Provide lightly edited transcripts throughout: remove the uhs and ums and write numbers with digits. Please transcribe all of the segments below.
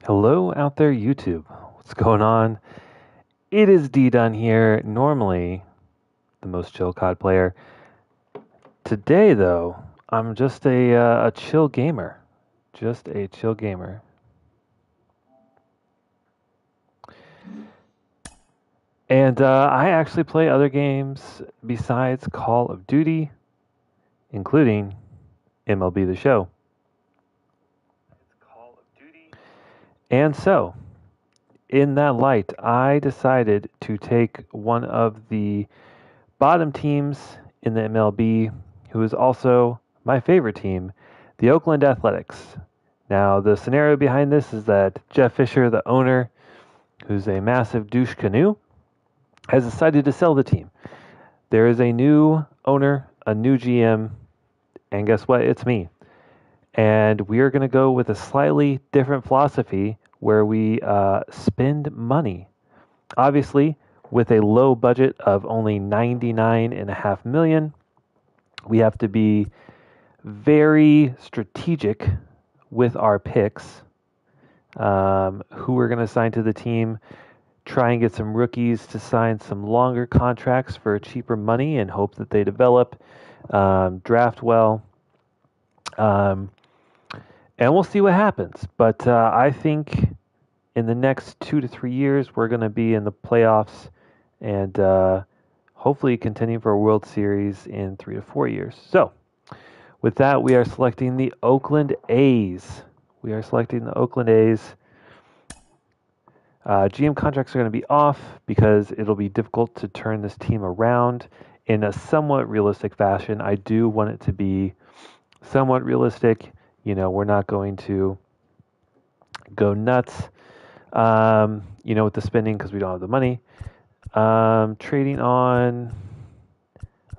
Hello out there, YouTube. What's going on? It is D Dun here, normally the most chill COD player. Today, though, I'm just a chill gamer. Just a chill gamer. And I actually play other games besides Call of Duty, including MLB The Show. And so, in that light, I decided to take one of the bottom teams in the MLB, who is also my favorite team, the Oakland Athletics. Now, the scenario behind this is that Jeff Fisher, the owner, who's a massive douche canoe, has decided to sell the team. There is a new owner, a new GM, and guess what? It's me. And we are going to go with a slightly different philosophy where we spend money. Obviously, with a low budget of only $99.5 million, we have to be very strategic with our picks, who we're going to sign to the team, try and get some rookies to sign some longer contracts for cheaper money and hope that they develop, draft well, and we'll see what happens. But I think in the next 2 to 3 years, we're going to be in the playoffs and hopefully continue for a World Series in 3 to 4 years. So, with that, we are selecting the Oakland A's. We are selecting the Oakland A's. GM contracts are going to be off because it'll be difficult to turn this team around in a somewhat realistic fashion. I do want it to be somewhat realistic. You know, we're not going to go nuts, with the spending because we don't have the money. Trading on.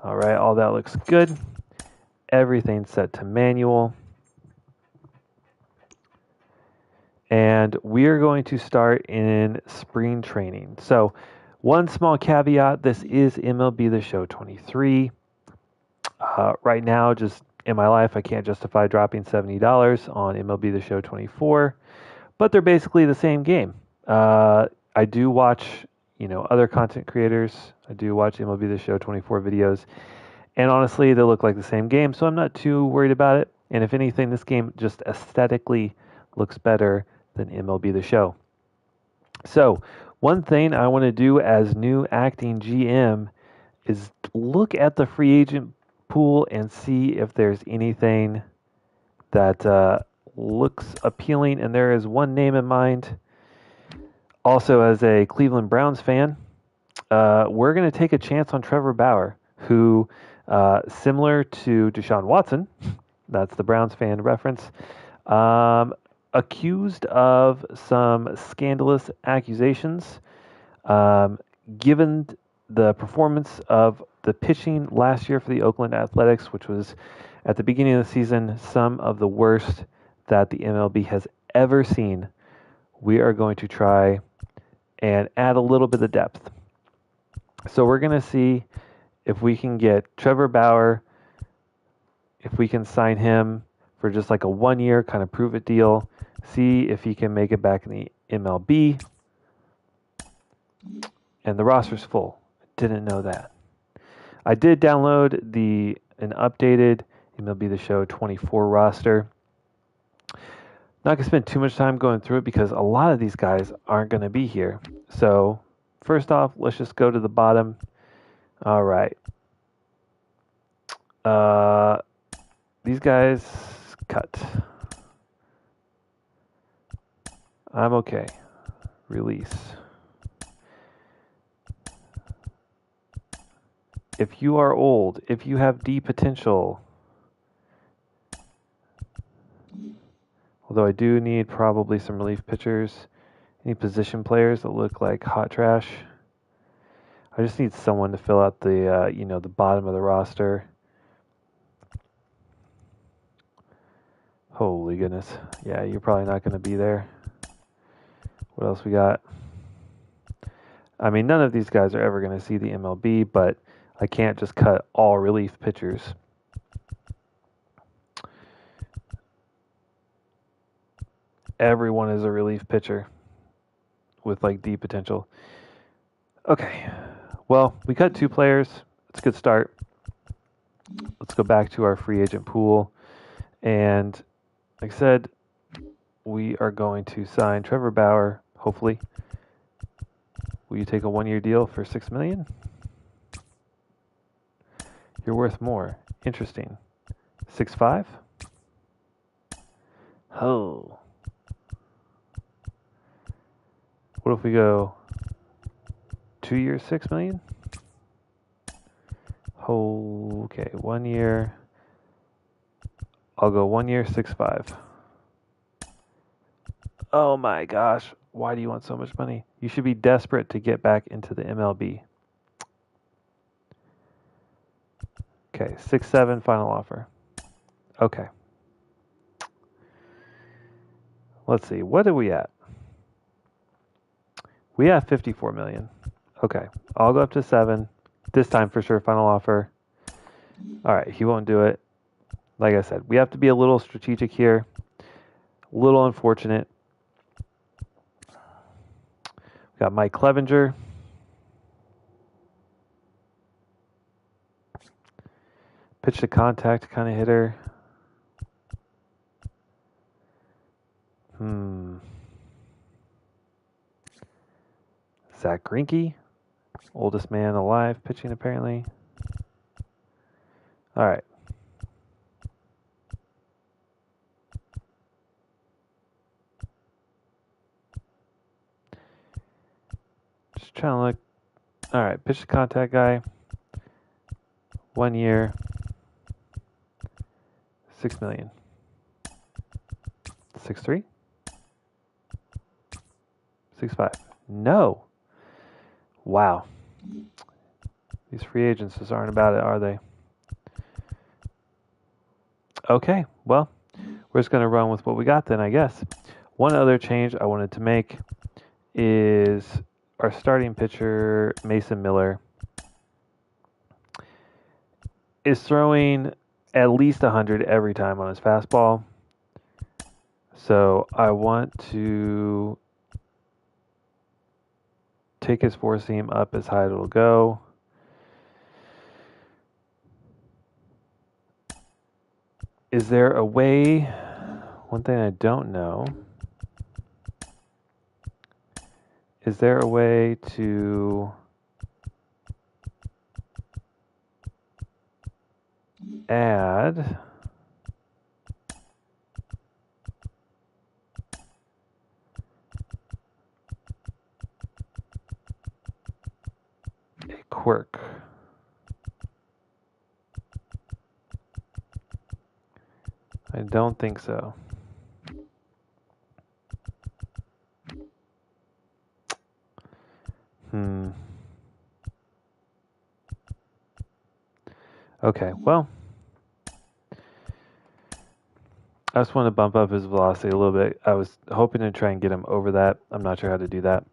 All right, all that looks good. Everything's set to manual. And we are going to start in spring training. So, one small caveat, this is MLB The Show 23. Right now, just in my life, I can't justify dropping $70 on MLB The Show 24, but they're basically the same game. I do watch, other content creators. I do watch MLB The Show 24 videos, and honestly, they look like the same game, so I'm not too worried about it. And if anything, this game just aesthetically looks better than MLB The Show. So, one thing I want to do as new acting GM is look at the free agent pool and see if there's anything that looks appealing. And there is one name in mind. Also, as a Cleveland Browns fan, we're going to take a chance on Trevor Bauer, who, similar to Deshaun Watson, that's the Browns fan reference, accused of some scandalous accusations. Given the performance of the pitching last year for the Oakland Athletics, which was at the beginning of the season some of the worst that the MLB has ever seen, we are going to try and add a little bit of depth. So we're going to see if we can get Trevor Bauer, if we can sign him for just like a 1 year kind of prove it deal, see if he can make it back in the MLB. And the roster's full. Didn't know that. I did download an updated MLB The Show 24 roster. Not going to spend too much time going through it because a lot of these guys aren't going to be here. So, first off, let's just go to the bottom. All right. These guys cut. I'm okay. Release. If you are old, if you have D potential, although I do need probably some relief pitchers, any position players that look like hot trash. I just need someone to fill out the bottom of the roster. Holy goodness. Yeah, you're probably not going to be there. What else we got? I mean, none of these guys are ever going to see the MLB, but I can't just cut all relief pitchers. everyone is a relief pitcher with like deep potential. Okay. Well, we cut 2 players. It's a good start. Let's go back to our free agent pool. And like I said, we are going to sign Trevor Bauer, hopefully. Will you take a 1-year deal for $6 million? You're worth more. Interesting. 6.5? Oh. What if we go 2 years, $6 million? Oh, okay, 1 year. I'll go 1 year, 6.5. Oh my gosh. Why do you want so much money? You should be desperate to get back into the MLB. Okay, 6.7 final offer. Okay. Let's see. What are we at? We have 54 million. Okay. I'll go up to 7. This time for sure, final offer. All right, he won't do it. Like I said, we have to be a little strategic here. A little unfortunate. We got Mike Clevenger. Pitch to contact kind of hitter. Zach Greinke, oldest man alive, pitching apparently. All right. Just trying to look. All right, pitch to contact guy. 1 year, 6 million. 6.3? 6.5. No. Wow. These free agents just aren't about it, are they? Okay, well, we're just going to run with what we got then, I guess. One other change I wanted to make is our starting pitcher, Mason Miller, is throwing at least 100 every time on his fastball. So I want to take his four seam up as high as it'll go. Is there a way? One thing I don't know. Is there a way to add a quirk? I don't think so. Okay, well, I just want to bump up his velocity a little bit. I was hoping to try and get him over that. I'm not sure how to do that.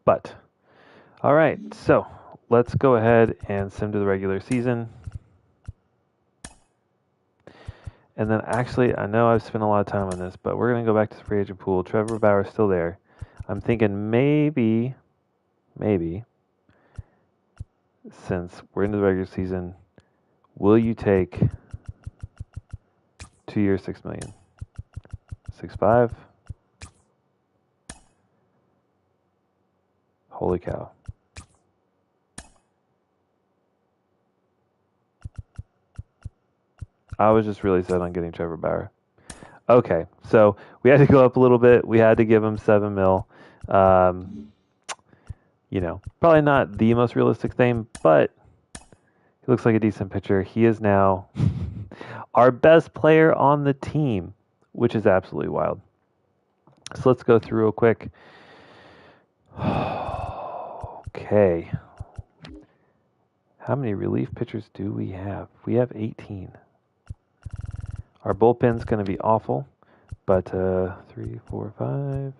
But, all right, so let's go ahead and sim to the regular season. And then actually, I know I've spent a lot of time on this, but we're going to go back to the free agent pool. Trevor Bauer's still there. I'm thinking maybe, since we're into the regular season, will you take 2 years, 6 million? 6.5? Holy cow. I was just really set on getting Trevor Bauer. Okay, so we had to go up a little bit. We had to give him 7 mil. You know, probably not the most realistic thing, but he looks like a decent pitcher. He is now our best player on the team, which is absolutely wild. So let's go through real quick. Okay. How many relief pitchers do we have? We have 18. Our bullpen's going to be awful, but 3, 4, 5.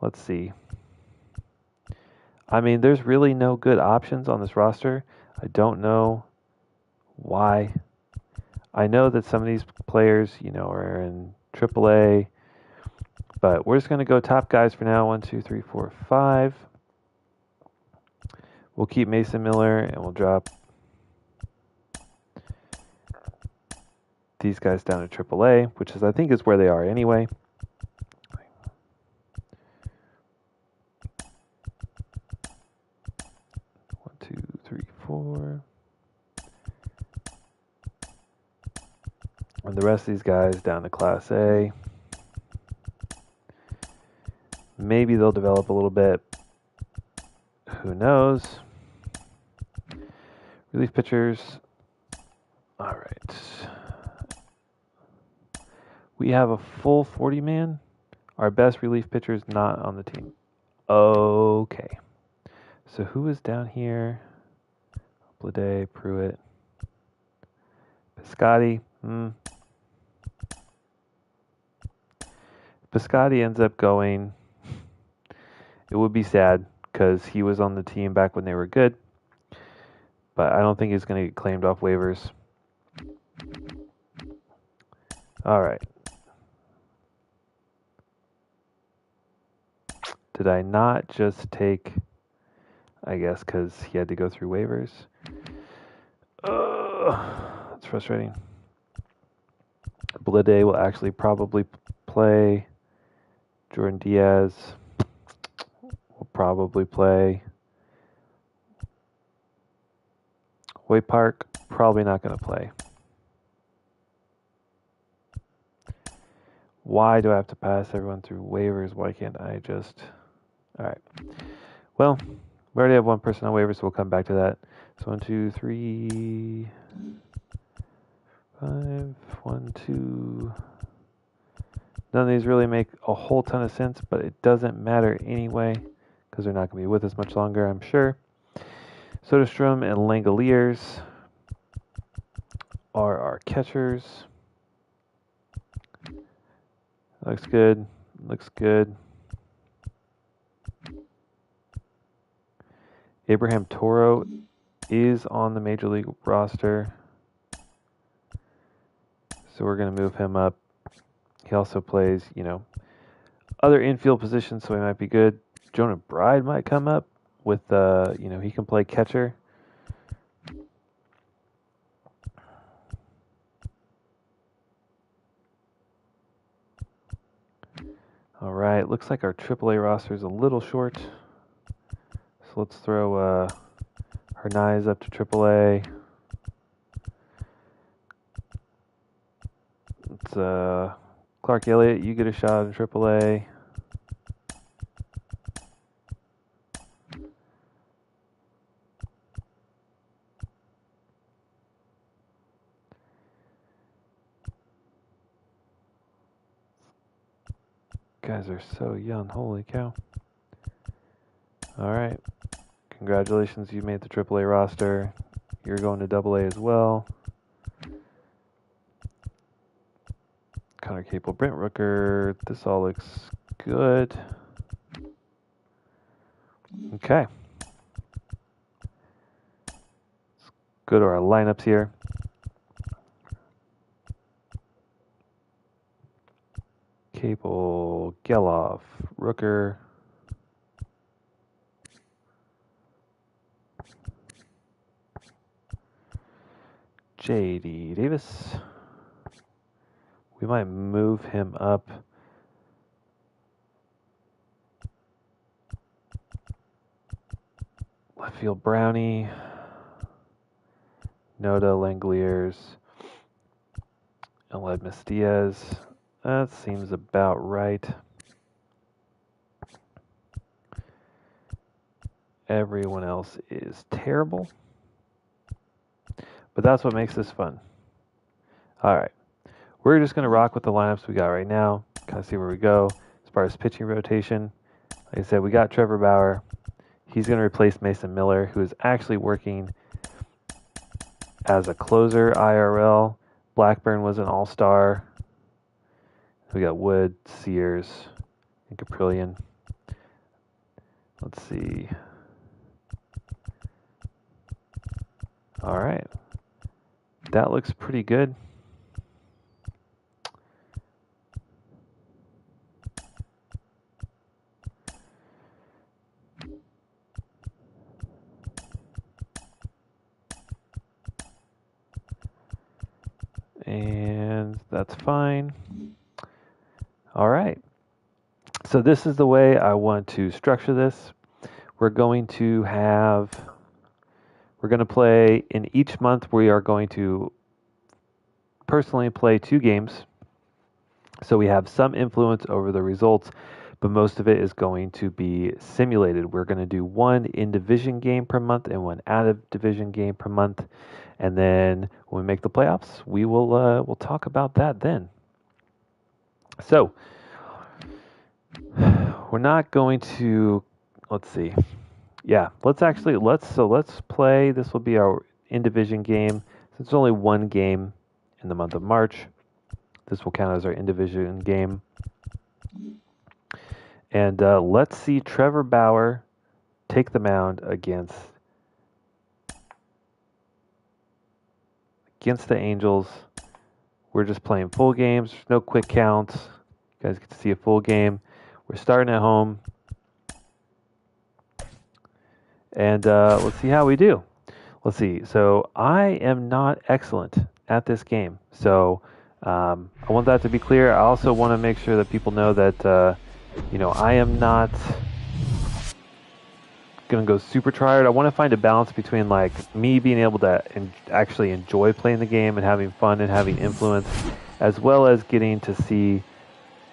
Let's see. I mean, there's really no good options on this roster. I don't know why. I know that some of these players, you know, are in AAA. But we're just going to go top guys for now. 1, 2, 3, 4, 5. We'll keep Mason Miller, and we'll drop these guys down to AAA, which is, I think, is where they are anyway. One, two, three, four. And the rest of these guys down to Class A. Maybe they'll develop a little bit. Who knows? Relief pitchers. All right. We have a full 40-man. Our best relief pitcher is not on the team. Okay. So who is down here? Blade, Pruitt, Piscotti. Piscotti ends up going. It would be sad because he was on the team back when they were good. But I don't think he's going to get claimed off waivers. All right. Did I not just take, I guess, because he had to go through waivers? That's frustrating. Blade will actually probably play. Jordan Diaz will probably play. Hoyt Park, probably not going to play. Why do I have to pass everyone through waivers? Why can't I just... All right. Well, we already have one person on waivers, so we'll come back to that. So 1, 2, 3, 5, 1, 2. None of these really make a whole ton of sense, but it doesn't matter anyway because they're not going to be with us much longer, I'm sure. Soderstrom and Langoliers are our catchers. Looks good. Looks good. Abraham Toro is on the Major League roster. So we're going to move him up. He also plays, other infield positions, so he might be good. Jonah Bride might come up with, he can play catcher. All right, looks like our AAA roster is a little short. So let's throw Hernandez up to AAA. Let's Clark Elliott, you get a shot in AAA. Guys are so young, holy cow. All right, congratulations, you made the AAA roster. You're going to AA as well. Connor Capel, Brent Rooker, this all looks good. Okay. Let's go to our lineups here. Capel, Geloff, Rooker. J.D. Davis. We might move him up. Left field Brownie. Noda, Langoliers, and Ledmus Diaz. That seems about right. Everyone else is terrible. But that's what makes this fun. All right. We're just going to rock with the lineups we got right now. Kind of see where we go. As far as pitching rotation, like I said, we got Trevor Bauer. He's going to replace Mason Miller, who is actually working as a closer IRL. Blackburn was an all-star. We got Wood, Sears, and Caprillion. Let's see. All right. That looks pretty good. That's fine. All right. So this is the way I want to structure this. We're going to play in each month. We are going to personally play 2 games. So we have some influence over the results, but most of it is going to be simulated. We're going to do 1 in-division game per month and 1 out-of-division game per month. And then when we make the playoffs, we will we'll talk about that then. So we're not going to, let's see. Yeah, let's play. This will be our in-division game. Since it's only 1 game in the month of March, this will count as our in-division game. And let's see Trevor Bauer take the mound against the Angels. We're just playing full games. There's no quick counts. You guys get to see a full game. We're starting at home. And let's see how we do. Let's see. So I am not excellent at this game. So I want that to be clear. I also want to make sure that people know that, I am not going to go super tired. I want to find a balance between like me being able to actually enjoy playing the game and having fun and having influence, as well as getting to see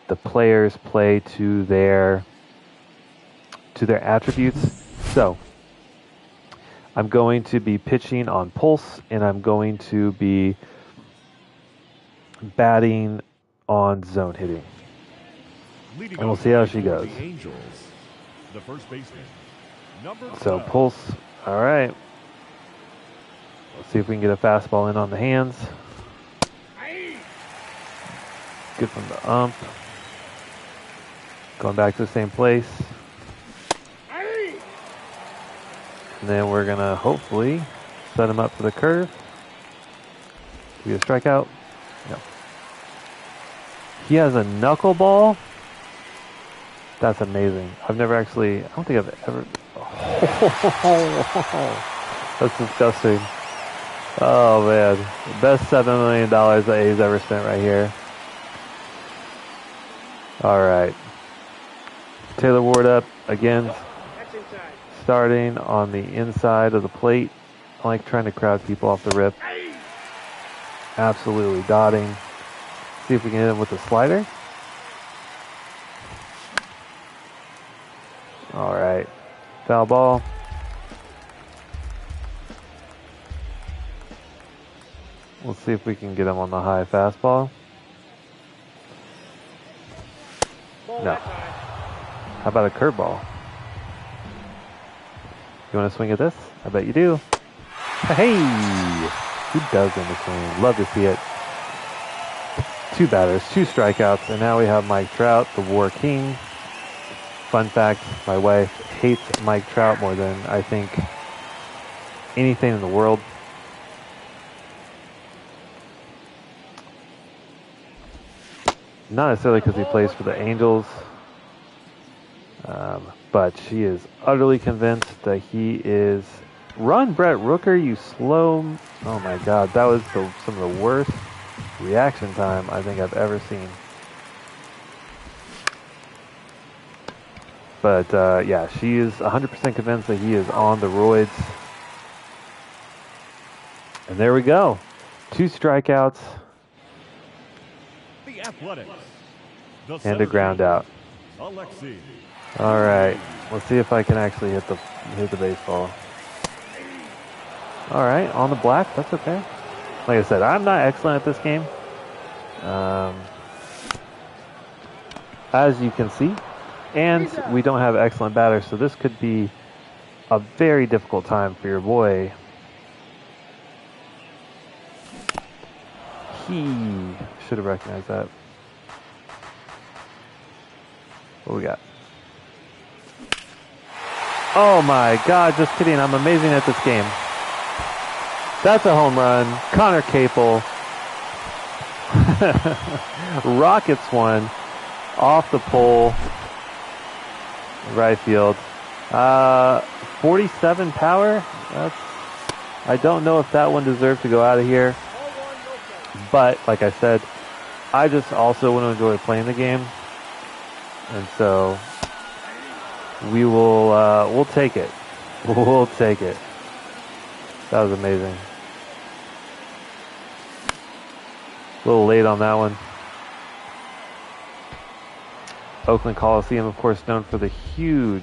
the players play to their attributes. So I'm going to be pitching on pulse, and I'm going to be batting on zone hitting. And we'll see how she goes. The first baseman, so pulse, all right. Let's see if we can get a fastball in on the hands. Good from the ump. Going back to the same place. And then we're going to hopefully set him up for the curve. Do we get a strikeout? No. He has a knuckleball? That's amazing. I've never actually, I don't think I've ever, that's disgusting. Oh man, the best $7 million that A's ever spent right here. All right. Taylor Ward up again, starting on the inside of the plate. I like trying to crowd people off the rip. Absolutely dotting. See if we can hit him with a slider. All right, foul ball. Let's see if we can get him on the high fastball. No. How about a curveball? You want to swing at this? I bet you do. Hey! Who doesn't swing? Love to see it. 2 batters, 2 strikeouts, and now we have Mike Trout, the War King. Fun fact, my wife hates Mike Trout more than I think anything in the world. Not necessarily because he plays for the Angels, but she is utterly convinced that he is... Run, Brett Rooker, you slow... Oh my God, that was some of the worst reaction time I think I've ever seen. But, yeah, she is 100% convinced that he is on the roids. And there we go. 2 strikeouts. The Athletics. And a ground out. Alexi. All right. Let's see if I can actually hit the baseball. All right. On the black. That's okay. Like I said, I'm not excellent at this game. As you can see. And we don't have excellent batters, so this could be a very difficult time for your boy. He should have recognized that. What we got? Oh my God, just kidding. I'm amazing at this game. That's a home run. Connor Capel. Rockets one off the pole. Right field. 47 power. I don't know if that one deserved to go out of here. But, like I said, I just also want to enjoy playing the game, and so we'll take it. We'll take it. That was amazing. A little late on that one. Oakland Coliseum, of course, known for the huge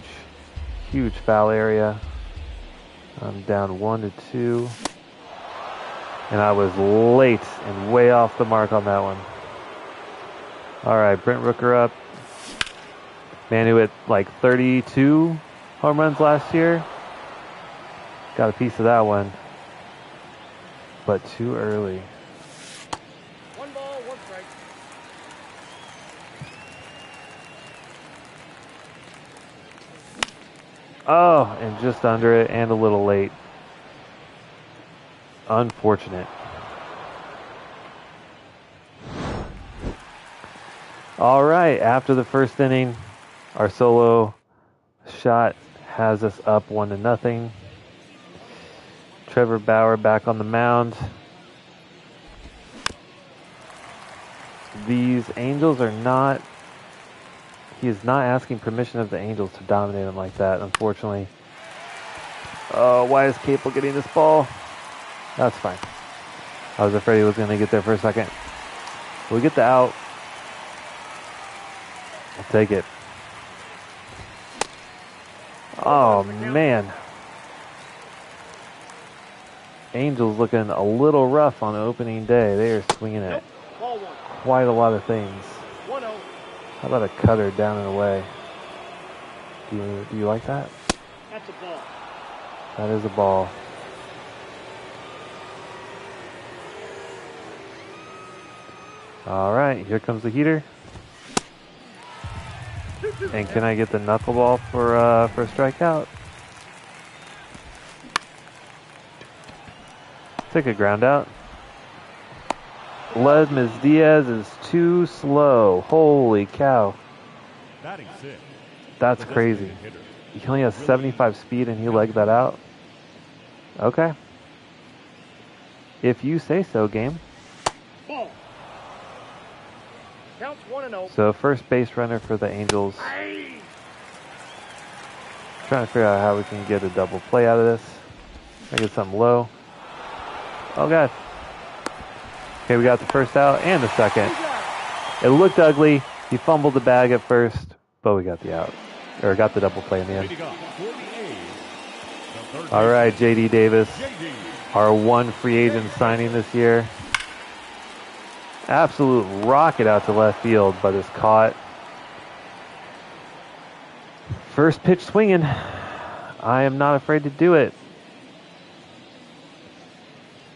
foul area. I'm down 1-2. And I was late and way off the mark on that one. All right, Brent Rooker up. Man who hit like 32 home runs last year. Got a piece of that one. But too early. 1 ball, 1 strike. Oh, and just under it and a little late. Unfortunate. All right, after the first inning, our solo shot has us up 1-0. Trevor Bauer back on the mound. These Angels are not... He is not asking permission of the Angels to dominate him like that, unfortunately. Oh, why is Capel getting this ball? That's fine. I was afraid he was going to get there for a second. We get the out. I'll take it. Oh, man. Angels looking a little rough on opening day. They are swinging at quite a lot of things. 1-0. How about a cutter down and away? Do you like that? That's a ball. That is a ball. All right, here comes the heater. And can I get the knuckleball for a strikeout? Take a ground out. Ledmus Diaz is too slow. Holy cow. Batting 6. That's crazy. He only has 75 speed and he legged that out. Okay. If you say so, game. Ball. Counts 1-0. So first base runner for the Angels. Trying to figure out how we can get a double play out of this. I get something low. Oh god. Okay, we got the first out and the second. It looked ugly. He fumbled the bag at first, but we got the out. Or got the double play in the end. All right, J.D. Davis, our one free agent signing this year. Absolute rocket out to left field, but is caught. First pitch swinging. I am not afraid to do it.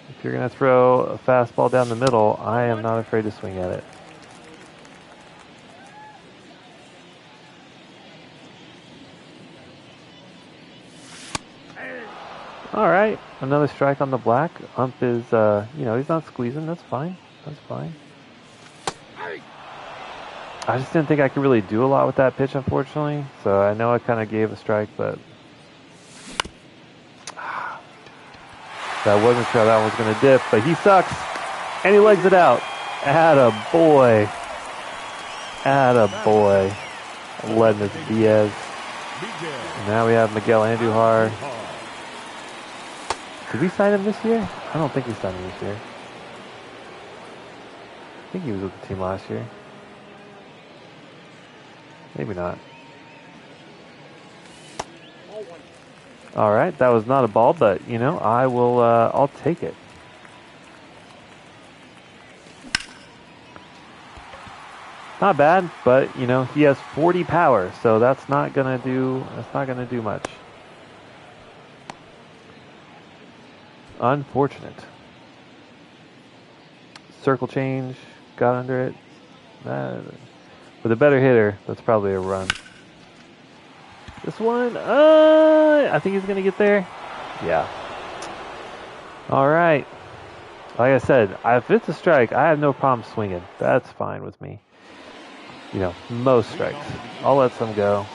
If you're going to throw a fastball down the middle, I am not afraid to swing at it. All right, another strike on the black. Ump is, he's not squeezing. That's fine. That's fine. I just didn't think I could really do a lot with that pitch, unfortunately. So I know I kind of gave a strike, but that wasn't sure how that one was going to dip. But he sucks, and he legs it out. Atta boy. Atta boy. Ledmus Diaz. And now we have Miguel Andujar. Did we sign him this year? I don't think we signed him this year. I think he was with the team last year. Maybe not. All right, that was not a ball, but I will. I'll take it. Not bad, but he has 40 power, so that's not gonna do. That's not gonna do much. Unfortunate. Circle change, got under it. With a better hitter, that's probably a run. This one, I think he's going to get there. Yeah. All right. Like I said, if it's a strike, I have no problem swinging. That's fine with me. Most strikes. I'll let some go.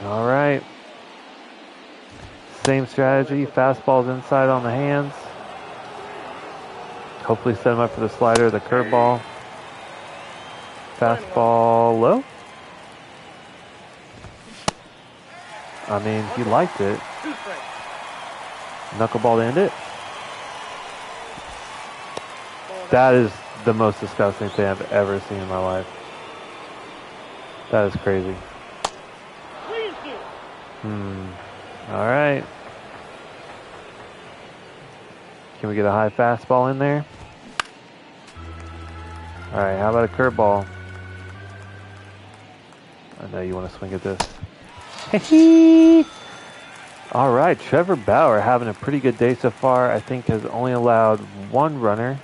All right. Same strategy. Fastballs inside on the hands. Hopefully set him up for the slider, the curveball. Fastball low. I mean, he liked it. 2 strikes. Knuckleball to end it. Ball That is the most disgusting thing I've ever seen in my life. That is crazy. 3-2. All right. Can we get a high fastball in there? All right, how about a curveball? I know you want to swing at this. All right, Trevor Bauer having a pretty good day so far. I think has only allowed 1 runner.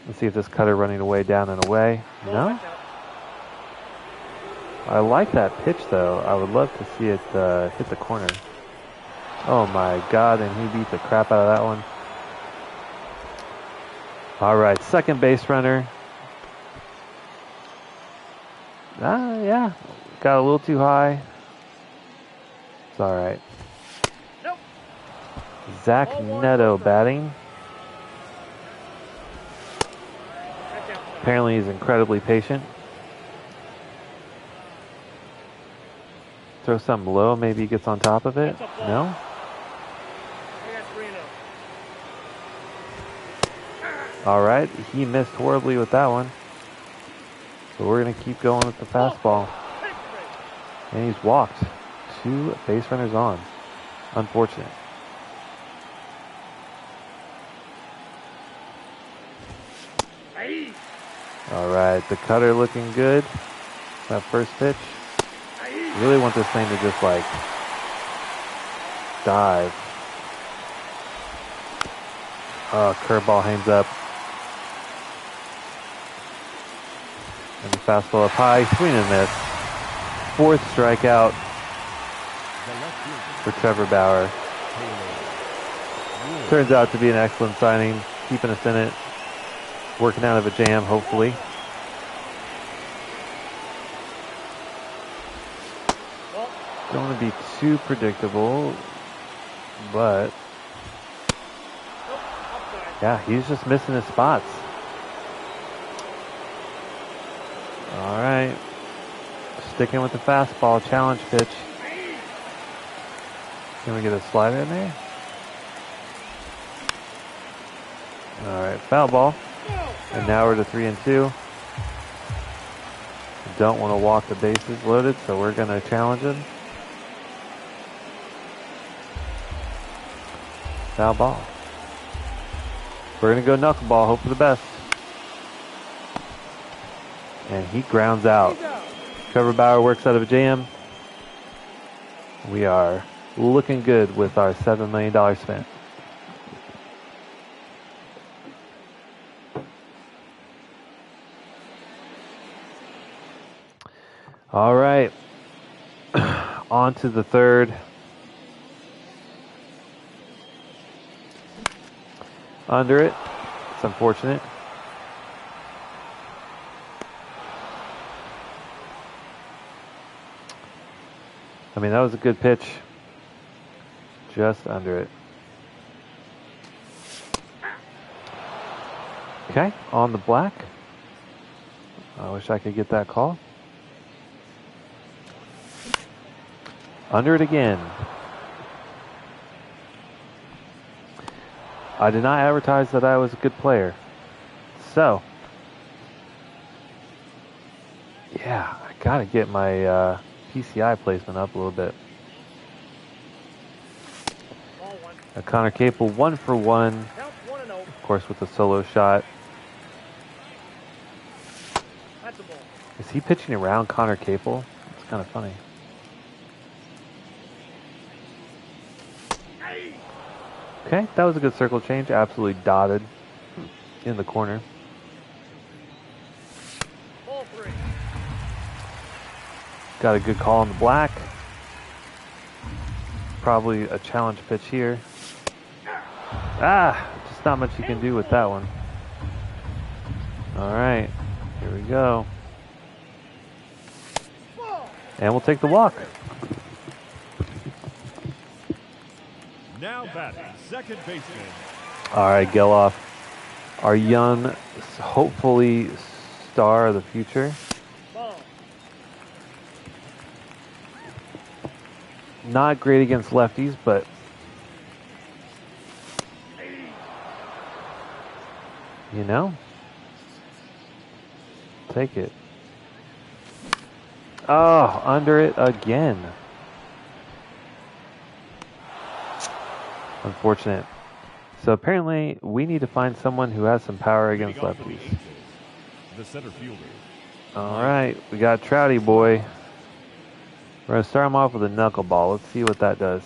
Let's see if this cutter running away down and away. Ball No? back out. I like that pitch, though. I would love to see it hit the corner. Oh, my God, and he beat the crap out of that one. All right, second base runner. Yeah, got a little too high. It's all right. Nope. Zach Ball one, Neto one strike. batting. That's outside. Apparently he's incredibly patient. Throw something low, maybe he gets on top of it. That's a ball. No? I got 3-0. All right, he missed horribly with that one. But we're going to keep going with the fastball. And he's walked. 2 base runners on. Unfortunate. Aye. All right, the cutter looking good. That first pitch. Aye. Really want this thing to just like dive. Curveball hangs up. And the fastball up high. Swing and miss. 4th strikeout The left fielder, for Trevor Bauer. Taylor. Turns out to be an excellent signing. Keeping us in it. Working out of a jam, hopefully. Ball. Don't want to be too predictable, but Nope. Outside. yeah, he's just missing his spots. All right. Sticking with the fastball, challenge pitch. Aye. Can we get a slider in there? All right, foul ball. No. And now we're to 3-2. Don't want to walk the bases loaded, so we're going to challenge him. Foul ball. We're going to go knuckleball, hope for the best. And he grounds out. He's out. Trevor Bauer works out of a jam. We are looking good with our $7 million spent. All right. On to the third. Under it. It's unfortunate. I mean, that was a good pitch. Just under it. Okay, on the black. I wish I could get that call. Under it again. I did not advertise that I was a good player. So, yeah, I gotta get my PCI placement up a little bit. Ball one. Connor Capel 1 for 1, Count 1-0. of course, with the solo shot. That's a ball. Is he pitching around Connor Capel? It's kind of funny. Aye. Okay, that was a good circle change. Absolutely dotted in the corner. Ball 3. Got a good call on the black. Probably a challenge pitch here. Just not much you can do with that one. All right, here we go. Ball. And we'll take the walk. Now batting, second baseman. All right, Geloff. our young, hopefully, star of the future. Ball. Not great against lefties, but you know, take it. Oh, under it again. Unfortunate. So apparently we need to find someone who has some power against lefties. The center fielder. All right, we got Trouty boy. We're going to start him off with a knuckleball. Let's see what that does.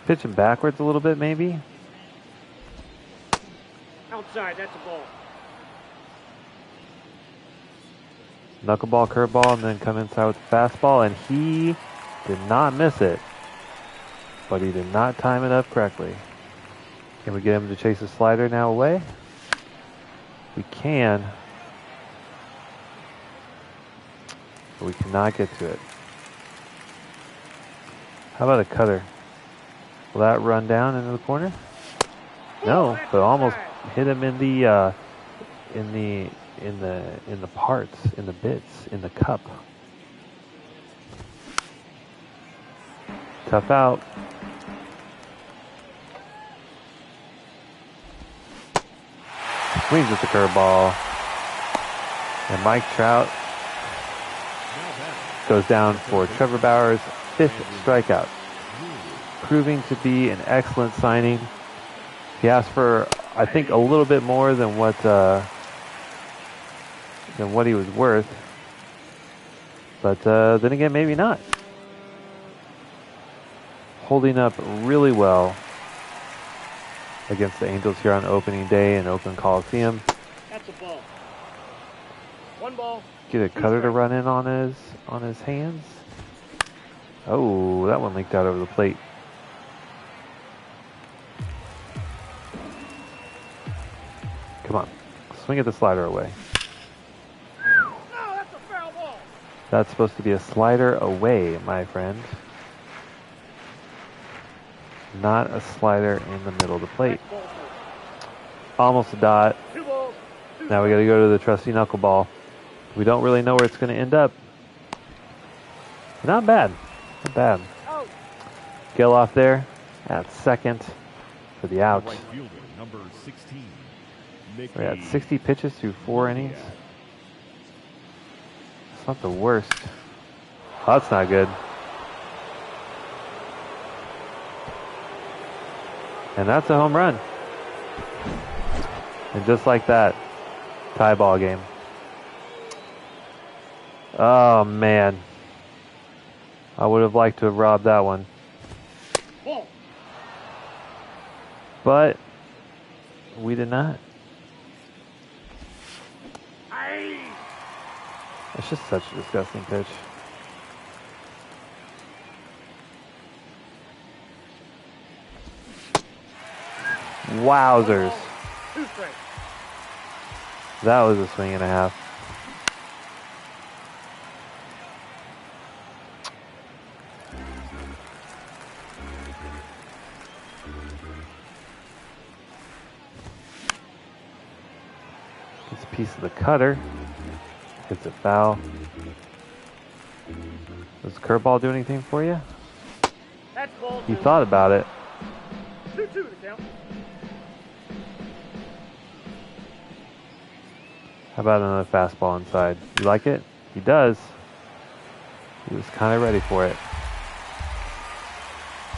Pitching backwards a little bit, maybe. Outside, that's a ball. Knuckleball, curveball, and then come inside with the fastball, and he did not miss it. But he did not time it up correctly. Can we get him to chase a slider now away? We can. But we cannot get to it. How about a cutter? Will that run down into the corner? No, but almost hit him in the parts, in the bits, in the cup. Tough out. Swings at the curveball. And Mike Trout goes down for Trevor Bauer's 5th strikeout. Proving to be an excellent signing. He asked for, I think, a little bit more than what he was worth. But then again, maybe not. Holding up really well against the Angels here on opening day in Oakland Coliseum. That's a ball. One ball. Get a cutter to run in on his hands. Oh, that one leaked out over the plate. Come on, swing at the slider away. No, that's a foul ball. That's supposed to be a slider away, my friend. Not a slider in the middle of the plate. That's ball two. Almost a dot. 2 balls. 2 Now we got to go to the trusty knuckleball. We don't really know where it's going to end up. Not bad. Not bad. out. Geloff there at second for the out. Right fielder, number 16. We're at 60 pitches through 4 innings. It's not the worst. Oh, that's not good. And that's a home run. And just like that, tie ball game. Oh, man. I would have liked to have robbed that one. Ball. But we did not. Aye. It's just such a disgusting pitch. Wowzers. 2 straight. That was a swing and a half. Gets a piece of the cutter. Hits it foul. Does the curveball do anything for you? That's ball 2. You thought about it. 2-2 to count. How about another fastball inside? You like it? He does. He was kind of ready for it.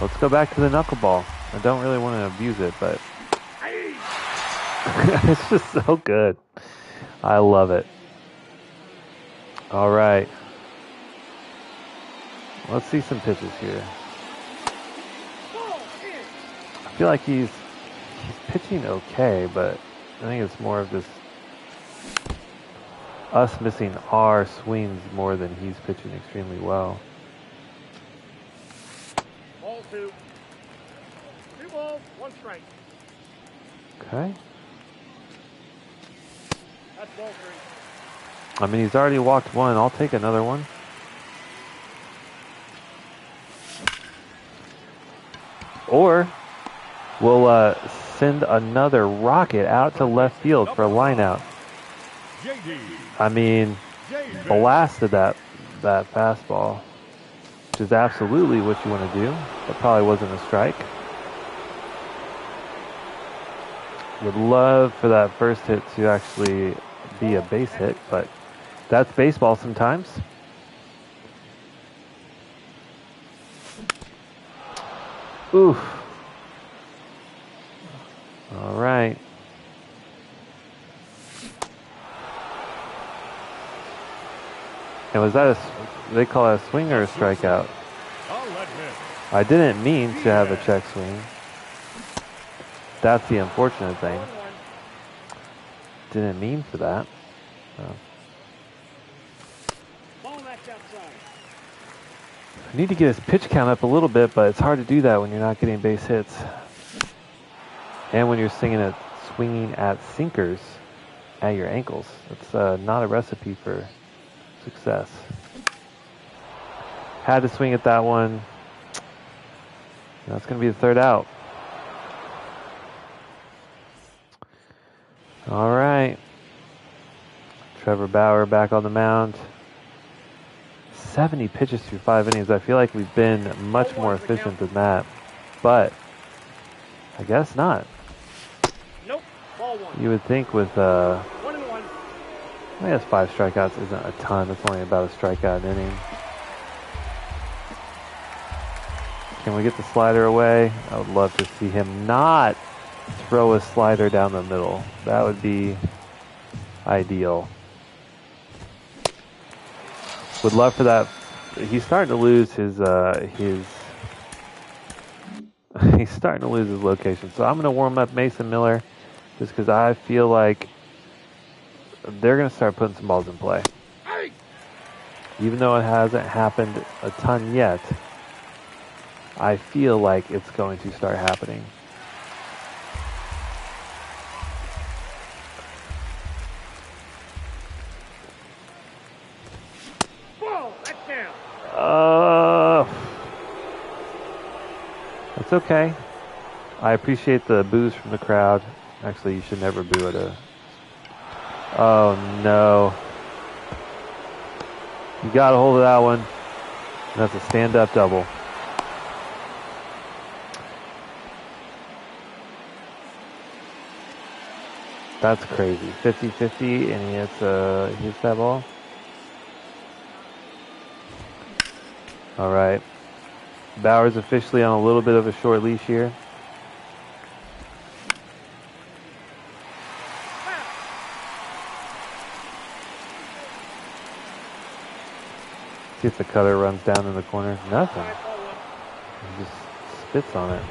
Let's go back to the knuckleball. I don't really want to abuse it, but it's just so good. I love it. All right. Let's see some pitches here. Ball in. I feel like he's pitching okay, but I think it's more of just us missing our swings more than he's pitching extremely well. Ball 2. 2 balls, 1 strike. Okay. That's ball 3. I mean, he's already walked one. I'll take another one. Or we'll send another rocket out to left field for a line out. JD. I mean, blasted that fastball, which is absolutely what you want to do. That probably wasn't a strike. Would love for that first hit to actually be a base hit, but that's baseball sometimes. Oof. All right. And was that they call that a swing or a strikeout? I didn't mean to have a check swing. That's the unfortunate thing. Didn't mean for that. I need to get his pitch count up a little bit, but it's hard to do that when you're not getting base hits. And when you're swinging at sinkers at your ankles. It's not a recipe for success. Had to swing at that one. That's going to be the third out. All right. Trevor Bauer back on the mound. 70 pitches through 5 innings. I feel like we've been much more efficient than that, but I guess not. Nope. Ball one. You would think with 1-1. I guess 5 strikeouts isn't a ton. It's only about a strikeout an inning. Can we get the slider away? I would love to see him not throw a slider down the middle. That would be ideal. Would love for that. He's starting to lose his he's starting to lose his location. So I'm going to warm up Mason Miller just because I feel like they're going to start putting some balls in play. Even though it hasn't happened a ton yet, I feel like it's going to start happening. It's okay. I appreciate the boos from the crowd. Actually, you should never boo at a... Oh, no. You got a hold of that one. And that's a stand-up double. That's crazy. 50-50, and he hits that ball. All right. Bauer's officially on a little bit of a short leash here. See if the cutter runs down in the corner. Nothing. He just spits on it.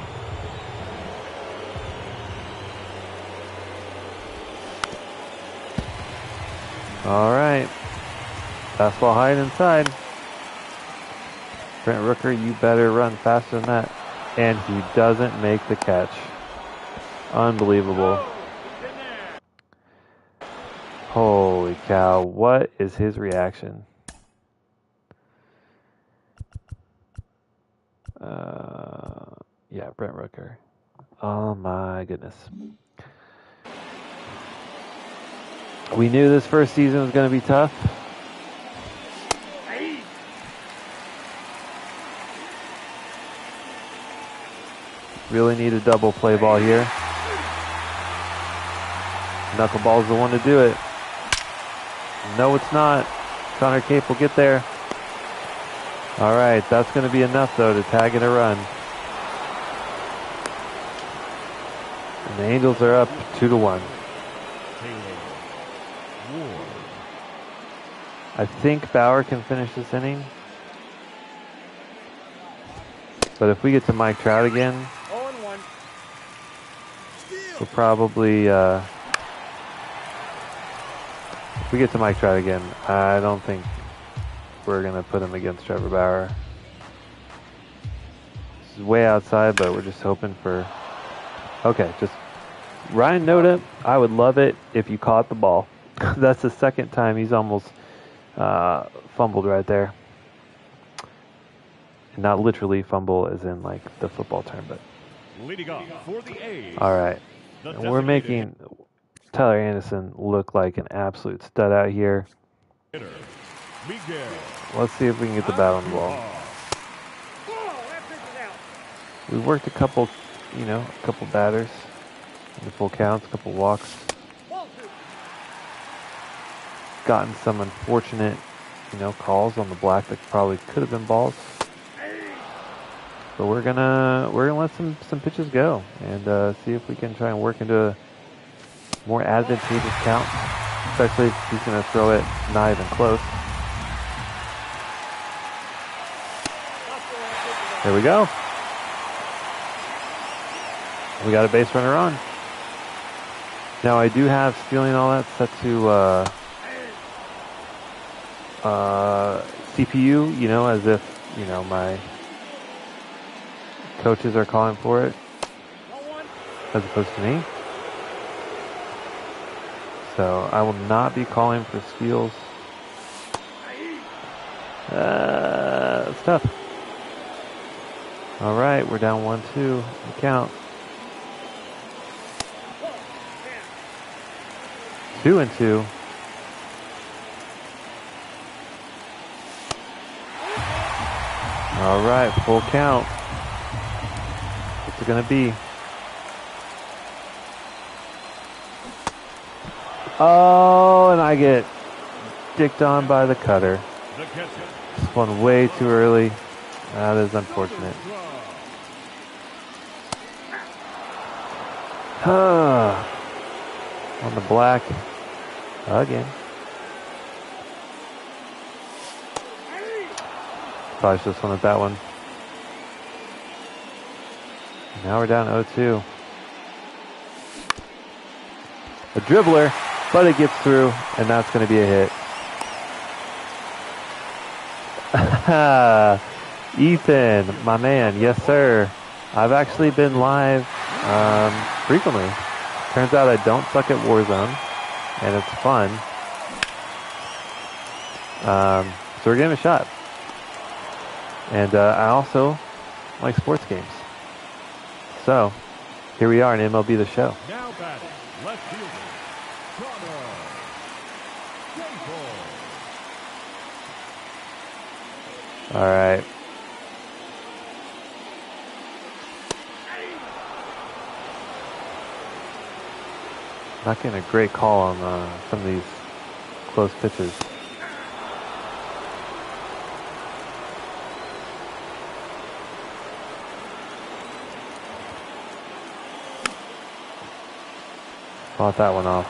All right. Fastball high and inside. Brent Rooker, you better run faster than that. And he doesn't make the catch. Unbelievable. Holy cow. What is his reaction? Yeah, Brent Rooker. Oh my goodness. We knew this first season was going to be tough. Really need a double play ball here. Knuckleball's the one to do it. No, it's not. Connor Cape will get there. All right, that's going to be enough, though, to tag in a run. And the Angels are up 2-1. I think Bauer can finish this inning. But if we get to Mike Trout again, we'll probably, if we get to Mike Trout again, I don't think we're going to put him against Trevor Bauer. This is way outside, but we're just hoping for, okay, just Ryan Noda, I would love it if you caught the ball. That's the second time he's almost fumbled right there. Not literally fumble as in like the football term, but Leading off for the A's. All right. The And we're designated making Tyler Anderson look like an absolute stud out here. hitter, Miguel. Let's see if we can get the bat on the ball. Ball, that pitch is out. We worked a couple batters in the full counts, a couple walks. Ball two. Gotten some unfortunate, calls on the black that probably could have been balls. But we're gonna let some pitches go and see if we can try and work into a more advantageous count, especially if he's gonna throw it not even close. There we go. We got a base runner on. Now I do have stealing all that set to CPU, as if my coaches are calling for it as opposed to me. So I will not be calling for steals. It's tough. All right, we're down 1-2. Count. 2-2. All right, full count. What's it gonna be? Oh, and I get dicked on by the cutter. The catcher. This one way too early. That is unfortunate. On the black again. Probably should have swung at that one. Now we're down 0-2. A dribbler, but it gets through, and that's going to be a hit. Ethan, my man, yes sir. I've actually been live frequently. Turns out I don't suck at Warzone, and it's fun. So we're giving it a shot. And I also like sports games. So here we are in MLB The Show. Now batting, left fielder, Toronto. Baseball. All right. Not getting a great call on some of these close pitches. Fought that one off.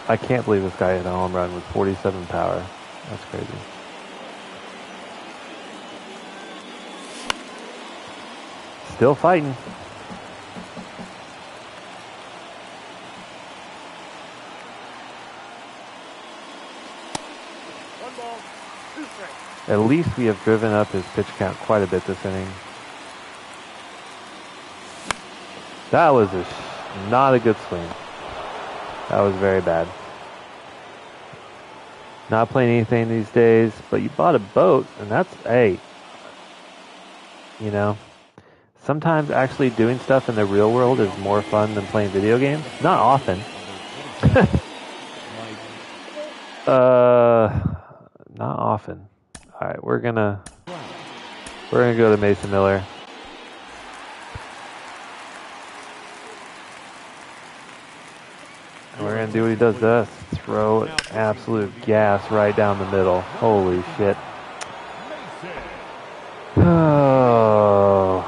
I can't believe this guy hit a home run with 47 power. That's crazy. Still fighting. One ball, two strikes. At least we have driven up his pitch count quite a bit this inning. That was not a good swing. That was very bad. Not playing anything these days, but you bought a boat, and that's, hey, sometimes actually doing stuff in the real world is more fun than playing video games. Not often. Not often. All right, we're gonna go to Mason Miller. And we're gonna do what he does best: throw absolute gas right down the middle. Holy shit! Oh.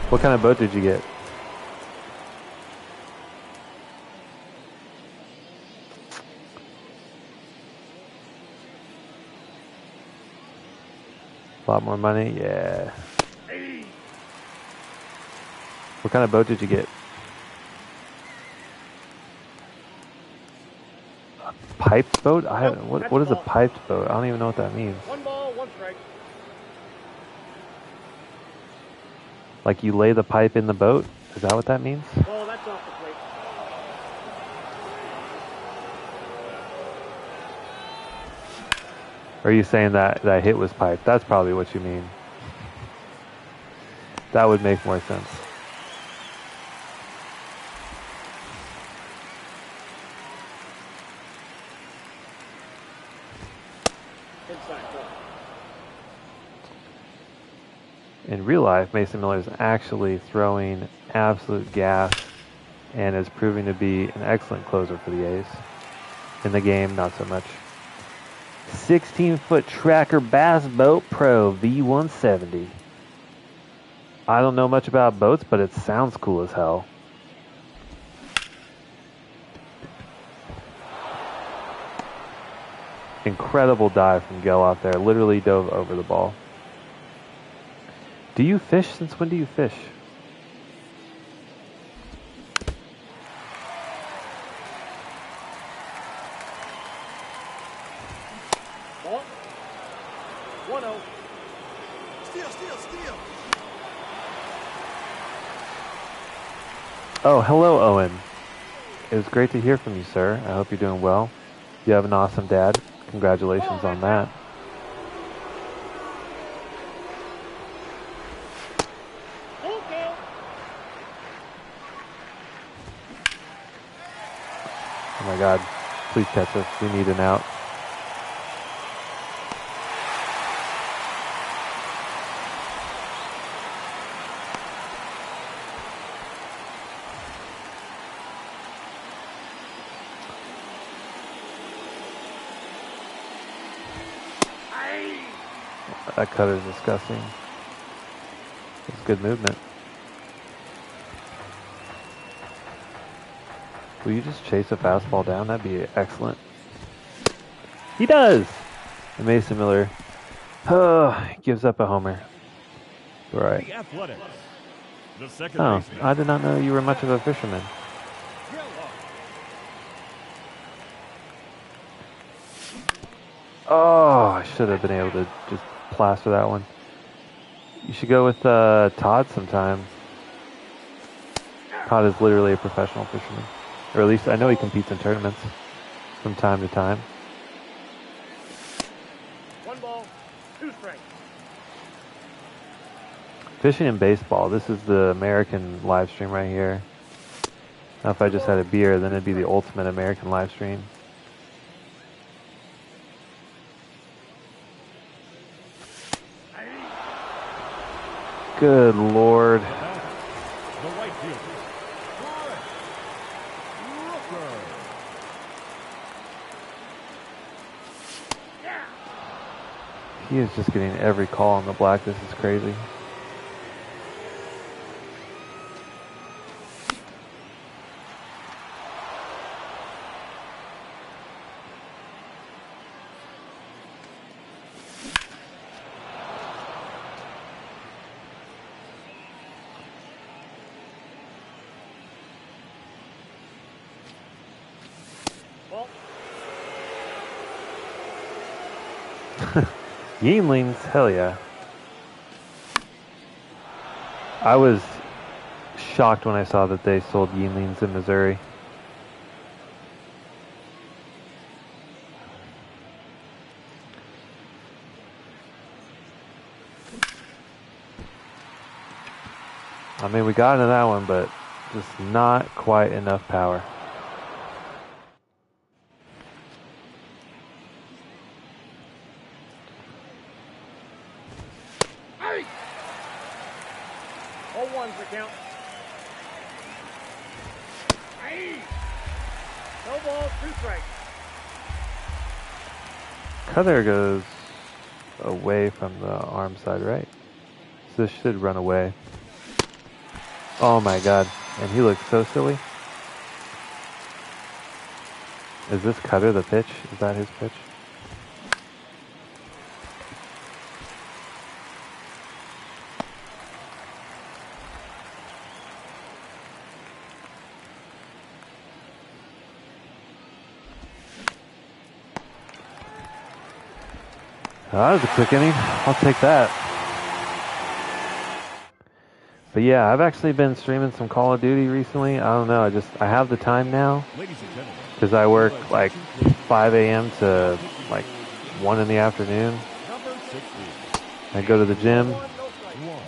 What kind of boat did you get? A lot more money? Yeah. What kind of boat did you get? A piped boat? What is a piped boat? I don't even know what that means. One ball, one strike. Like you lay the pipe in the boat? Is that what that means? Ball, that's off the plate. Or are you saying that that hit was piped? That's probably what you mean. That would make more sense. In real life, Mason Miller is actually throwing absolute gas and is proving to be an excellent closer for the A's. In the game, not so much. 16-foot tracker bass boat pro V170. I don't know much about boats, but it sounds cool as hell. Incredible dive from Geloff there. Literally dove over the ball. Do you fish? Since when do you fish? Ball. 1-0. Steal. Oh, hello, Owen. It was great to hear from you, sir. I hope you're doing well. You have an awesome dad. Congratulations on that. Okay. Oh my God. Please catch us. We need an out. That cutter is disgusting. It's good movement. Will you just chase a fastball down? That'd be excellent. He does! And Mason Miller gives up a homer. All right. The Athletics. The second Oh, baseman. I did not know you were much of a fisherman. Oh, I should have been able to just plaster that one. You should go with Todd sometime. Todd is literally a professional fisherman. Or at least I know he competes in tournaments from time to time. 1 ball, 2 strikes. Fishing and baseball. This is the American live stream right here. Now if I just had a beer, then it'd be the ultimate American live stream. Good Lord. The right fielder. Rooker. He is just getting every call on the black. This is crazy. Ball. Yinglings, hell yeah. I was shocked when I saw that they sold Yinglings in Missouri. I mean, we got into that one, but just not quite enough power. Hey! 0-1's the count. Hey! No ball, 2 strikes. Cutter goes away from the arm side, right? So this should run away. Oh my God. And he looks so silly. Is this Cutter the pitch? Is that his pitch? That was a quick inning. I'll take that. But yeah, I've actually been streaming some Call of Duty recently. I don't know. I have the time now Ladies and gentlemen. because I work like 5 a.m. to like 1 in the afternoon. Number 60. I go to the gym, One, no strike. One.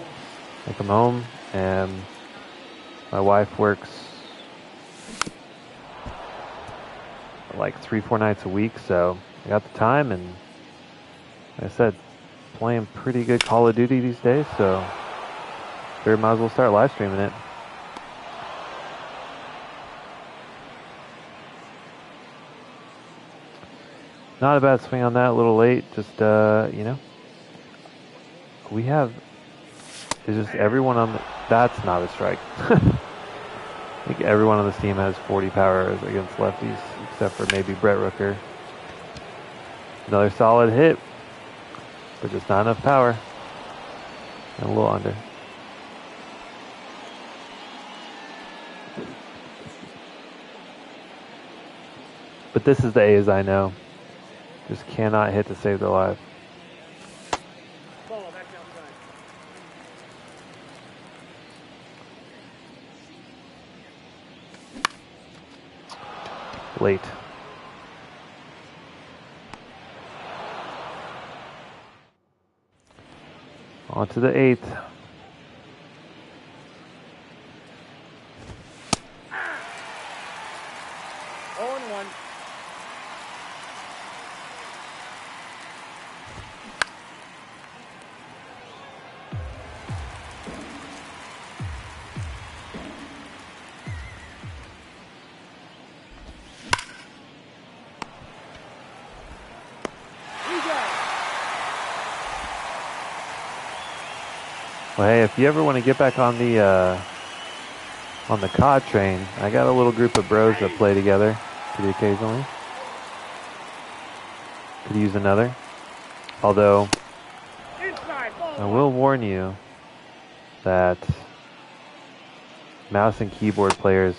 I come home, and my wife works like 3-4 nights a week, so I got the time, and like I said, playing pretty good Call of Duty these days, so figured might as well start live streaming it. Not a bad swing on that, a little late, just, you know, we have, it's just everyone on the, that's not a strike. I think everyone on this team has 40 power against lefties, except for maybe Brett Rooker. Another solid hit, but just not enough power. And a little under. But this is the A's I know. Just cannot hit to save their life. Ball, back outside. Late. On to the 8th. Oh, and one. Well, hey, if you ever want to get back on the COD train, I got a little group of bros that play together pretty occasionally. Could use another. Although, Inside, ball. I will warn you that mouse and keyboard players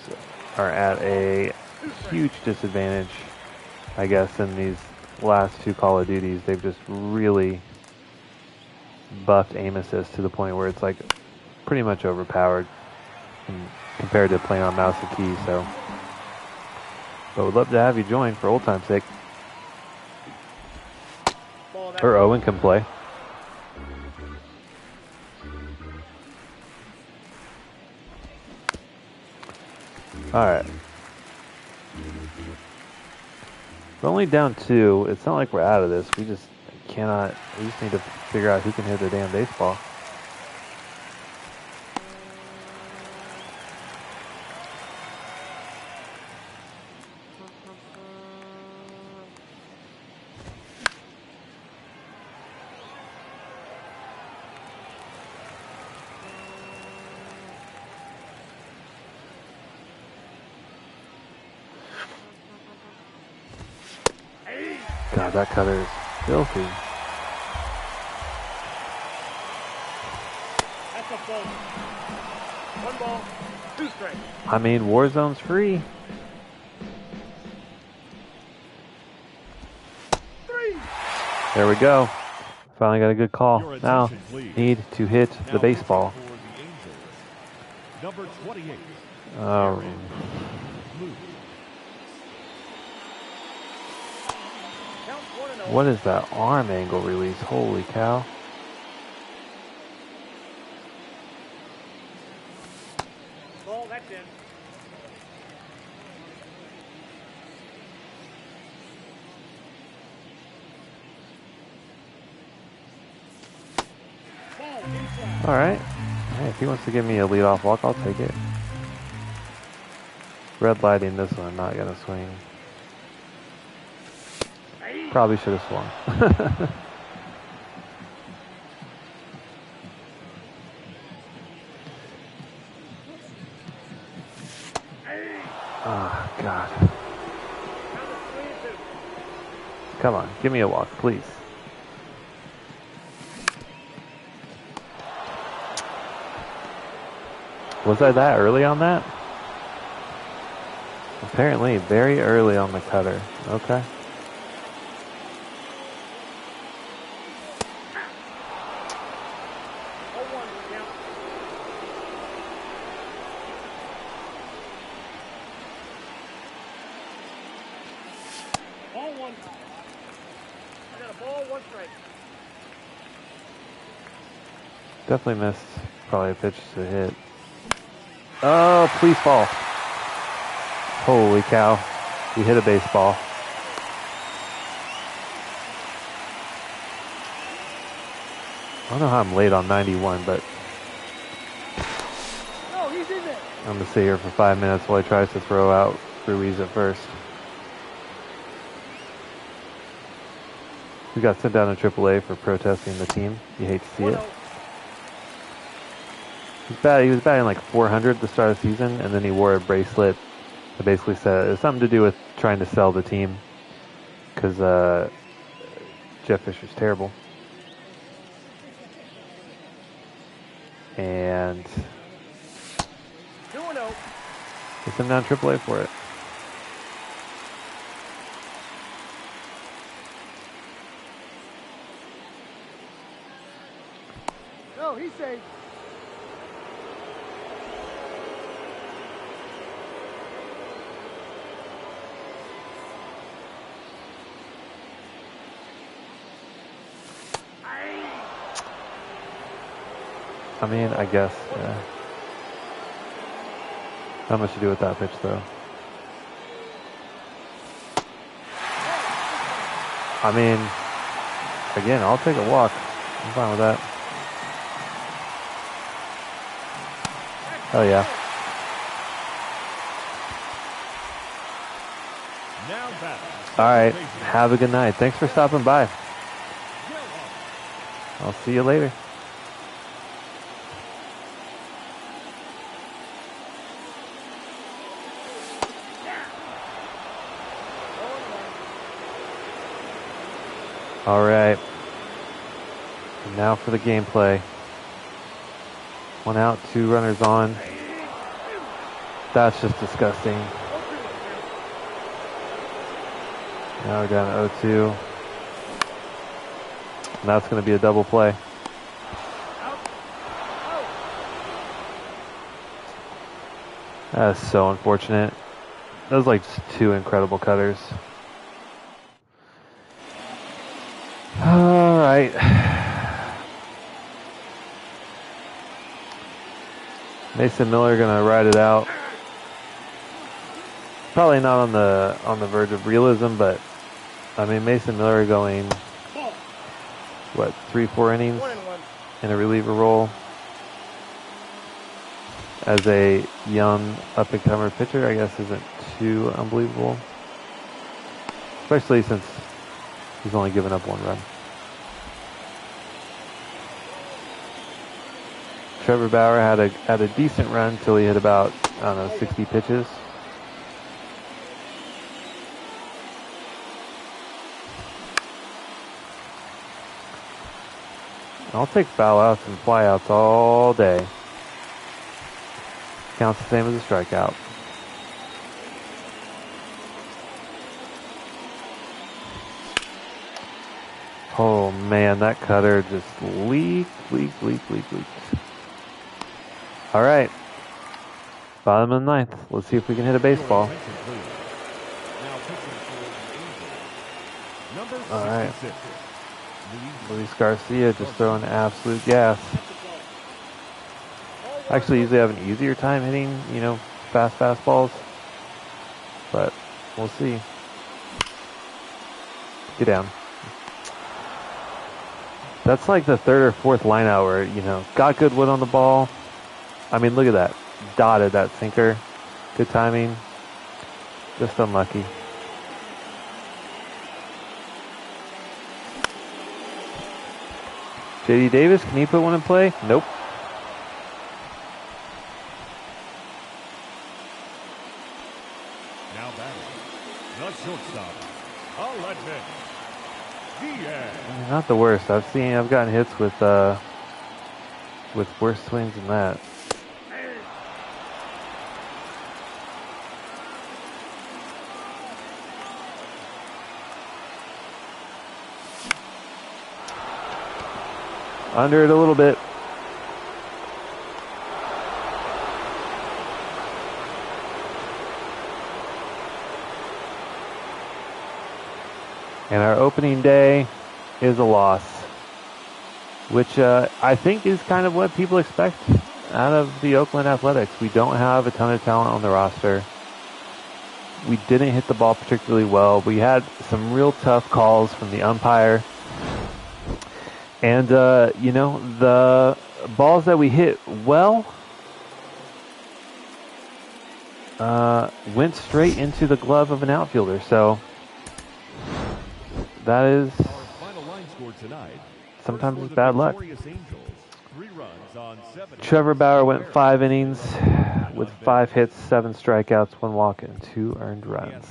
are at a huge disadvantage, I guess, in these last 2 Call of Duties. They've just really buffed aim assist to the point where it's like pretty much overpowered compared to playing on mouse and key. So, but would love to have you join for old time's sake. Ball, Or Owen can play. All right. We're only down 2. It's not like we're out of this. We just cannot. We just need to figure out who can hit the damn baseball. God, that cutter is filthy. That's a ball. 1 ball, 2 strikes. I mean, Warzone's free. 3. There we go. Finally got a good call. Your Now, attention, please. need to hit Now the baseball. pitching for the Angels, number 28. Oh, Blue. Count 1-0. what is that arm angle release? Holy cow. Ball, that's in. Ball, inside. All right. Hey, if he wants to give me a leadoff walk, I'll take it. Red lighting this one, not gonna swing. Probably should have swung. Oh, God. Count of 3 and 2. Come on, give me a walk, please. Was I that early on that? Apparently, very early on the cutter. Okay. got a ball, 1 strike. Definitely missed probably a pitch to hit. Oh, please fall. Holy cow. We hit a baseball. I don't know how I'm late on 91, but No, he's in there. I'm going to sit here for 5 minutes while he tries to throw out Ruiz at first. We got sent down to AAA for protesting the team. You hate to see it. 1-0. He was batting like 400 at the start of the season, and then he wore a bracelet that basically said it was something to do with trying to sell the team because Jeff Fisher's terrible. And 2-0. they sent him down to AAA for it. No, he's safe. I mean, I guess, yeah. Not much to do with that pitch, though. I mean, again, I'll take a walk. I'm fine with that. Hell yeah. Now back. All right. Have a good night. Thanks for stopping by. I'll see you later. All right. And now for the gameplay. 1 out, 2 runners on. That's just disgusting. Now we're down to 0-2. And that's going to be a double play. That's so unfortunate. That was like just 2 incredible cutters. All right. Mason Miller gonna ride it out. Probably not on the verge of realism, but I mean Mason Miller going what 3-4 innings 1-1. in a reliever role as a young up and comer pitcher, I guess isn't too unbelievable, especially since he's only given up 1 run. Trevor Bauer had a decent run till he hit about, I don't know, 60 pitches. I'll take foul outs and fly outs all day. Counts the same as a strikeout. Oh man, that cutter just leaked. All right, bottom of the 9th. Let's see if we can hit a baseball. All right, Luis Garcia just throwing absolute gas. Actually, usually have an easier time hitting, fast fastballs, but we'll see. Get down. That's like the 3rd or 4th line out where, got good wood on the ball. I mean, look at that. Dotted that sinker. Good timing. Just unlucky. J.D. Davis, can he put one in play? Nope. Now batting, the shortstop, Aledman Diaz. Not the worst. I've gotten hits with worse swings than that. Under it a little bit. And our opening day is a loss, which I think is kind of what people expect out of the Oakland Athletics. We don't have a ton of talent on the roster. We didn't hit the ball particularly well. We had some real tough calls from the umpire. And, the balls that we hit well went straight into the glove of an outfielder. So that is sometimes it's bad luck. Trevor Bauer went 5 innings with 5 hits, 7 strikeouts, 1 walk, and 2 earned runs.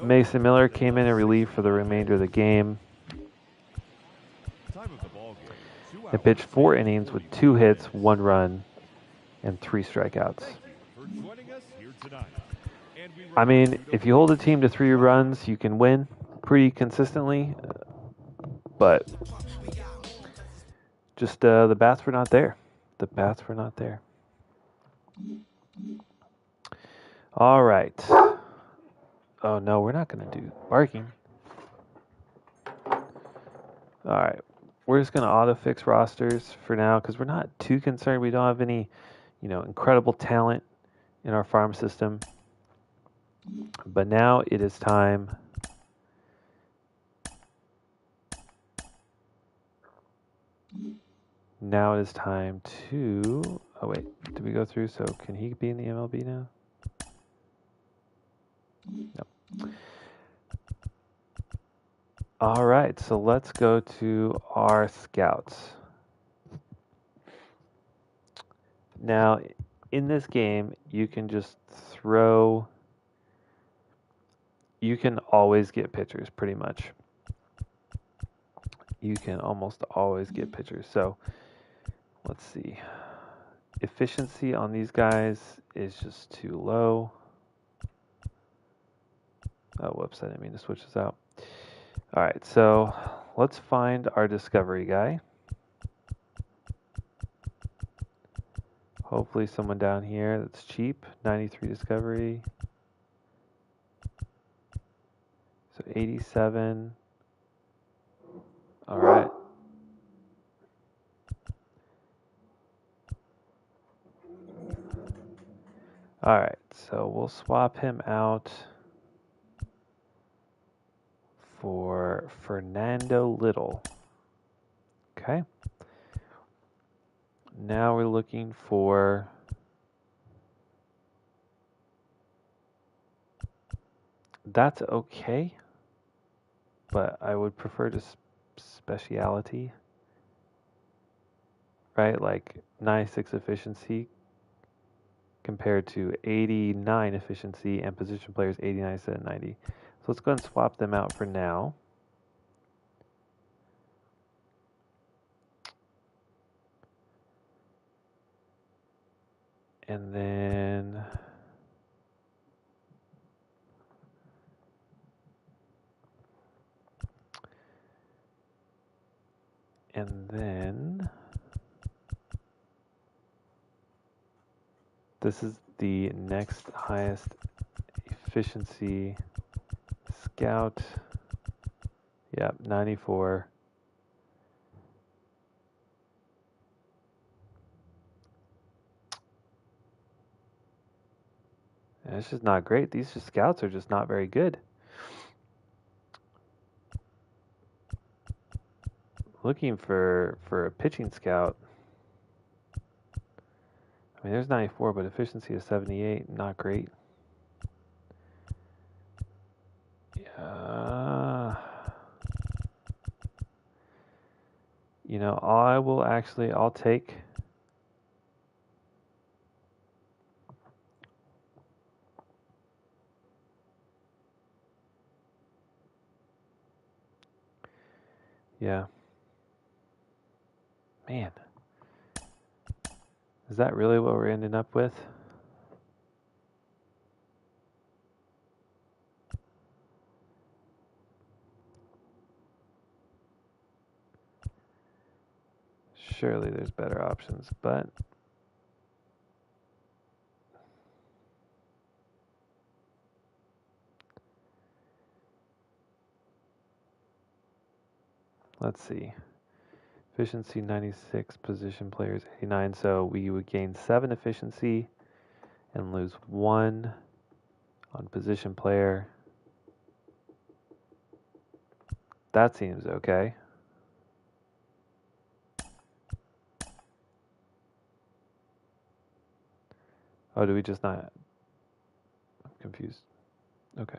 Mason Miller came in relief for the remainder of the game and pitched 4 innings with 2 hits, 1 run, and 3 strikeouts. I mean, if you hold a team to 3 runs, you can win pretty consistently, but just the bats were not there. The bats were not there. All right. Oh, no, we're not going to do barking. All right. We're just going to auto-fix rosters for now because we're not too concerned. We don't have any, incredible talent in our farm system. But now it is time to... Oh, wait. Did we go through? So can he be in the MLB now? No. All right. So let's go to our scouts. Now, in this game, you can just throw... You can always get pitchers, pretty much. You can almost always get pitchers. So, let's see. Efficiency on these guys is just too low. Oh, whoops, I didn't mean to switch this out. All right, so let's find our discovery guy. Hopefully someone down here that's cheap. 93 discovery. So 87. All right. All right, so we'll swap him out for Fernando Little. Okay. Now we're looking for that's okay, but I would prefer just speciality, right? Like 96 efficiency compared to 89 efficiency and position players 89 instead of 90. So let's go ahead and swap them out for now. And then this is the next highest efficiency scout. Yep, 94. And it's just not great. These scouts are just not very good. Looking for a pitching scout. I mean, there's 94, but efficiency is 78. Not great. Yeah. I'll take yeah. Man. Is that really what we're ending up with? Surely there's better options, but let's see. Efficiency 96, position players 89. So we would gain 7 efficiency and lose 1 on position player. That seems okay. Oh, do we just not? I'm confused. Okay.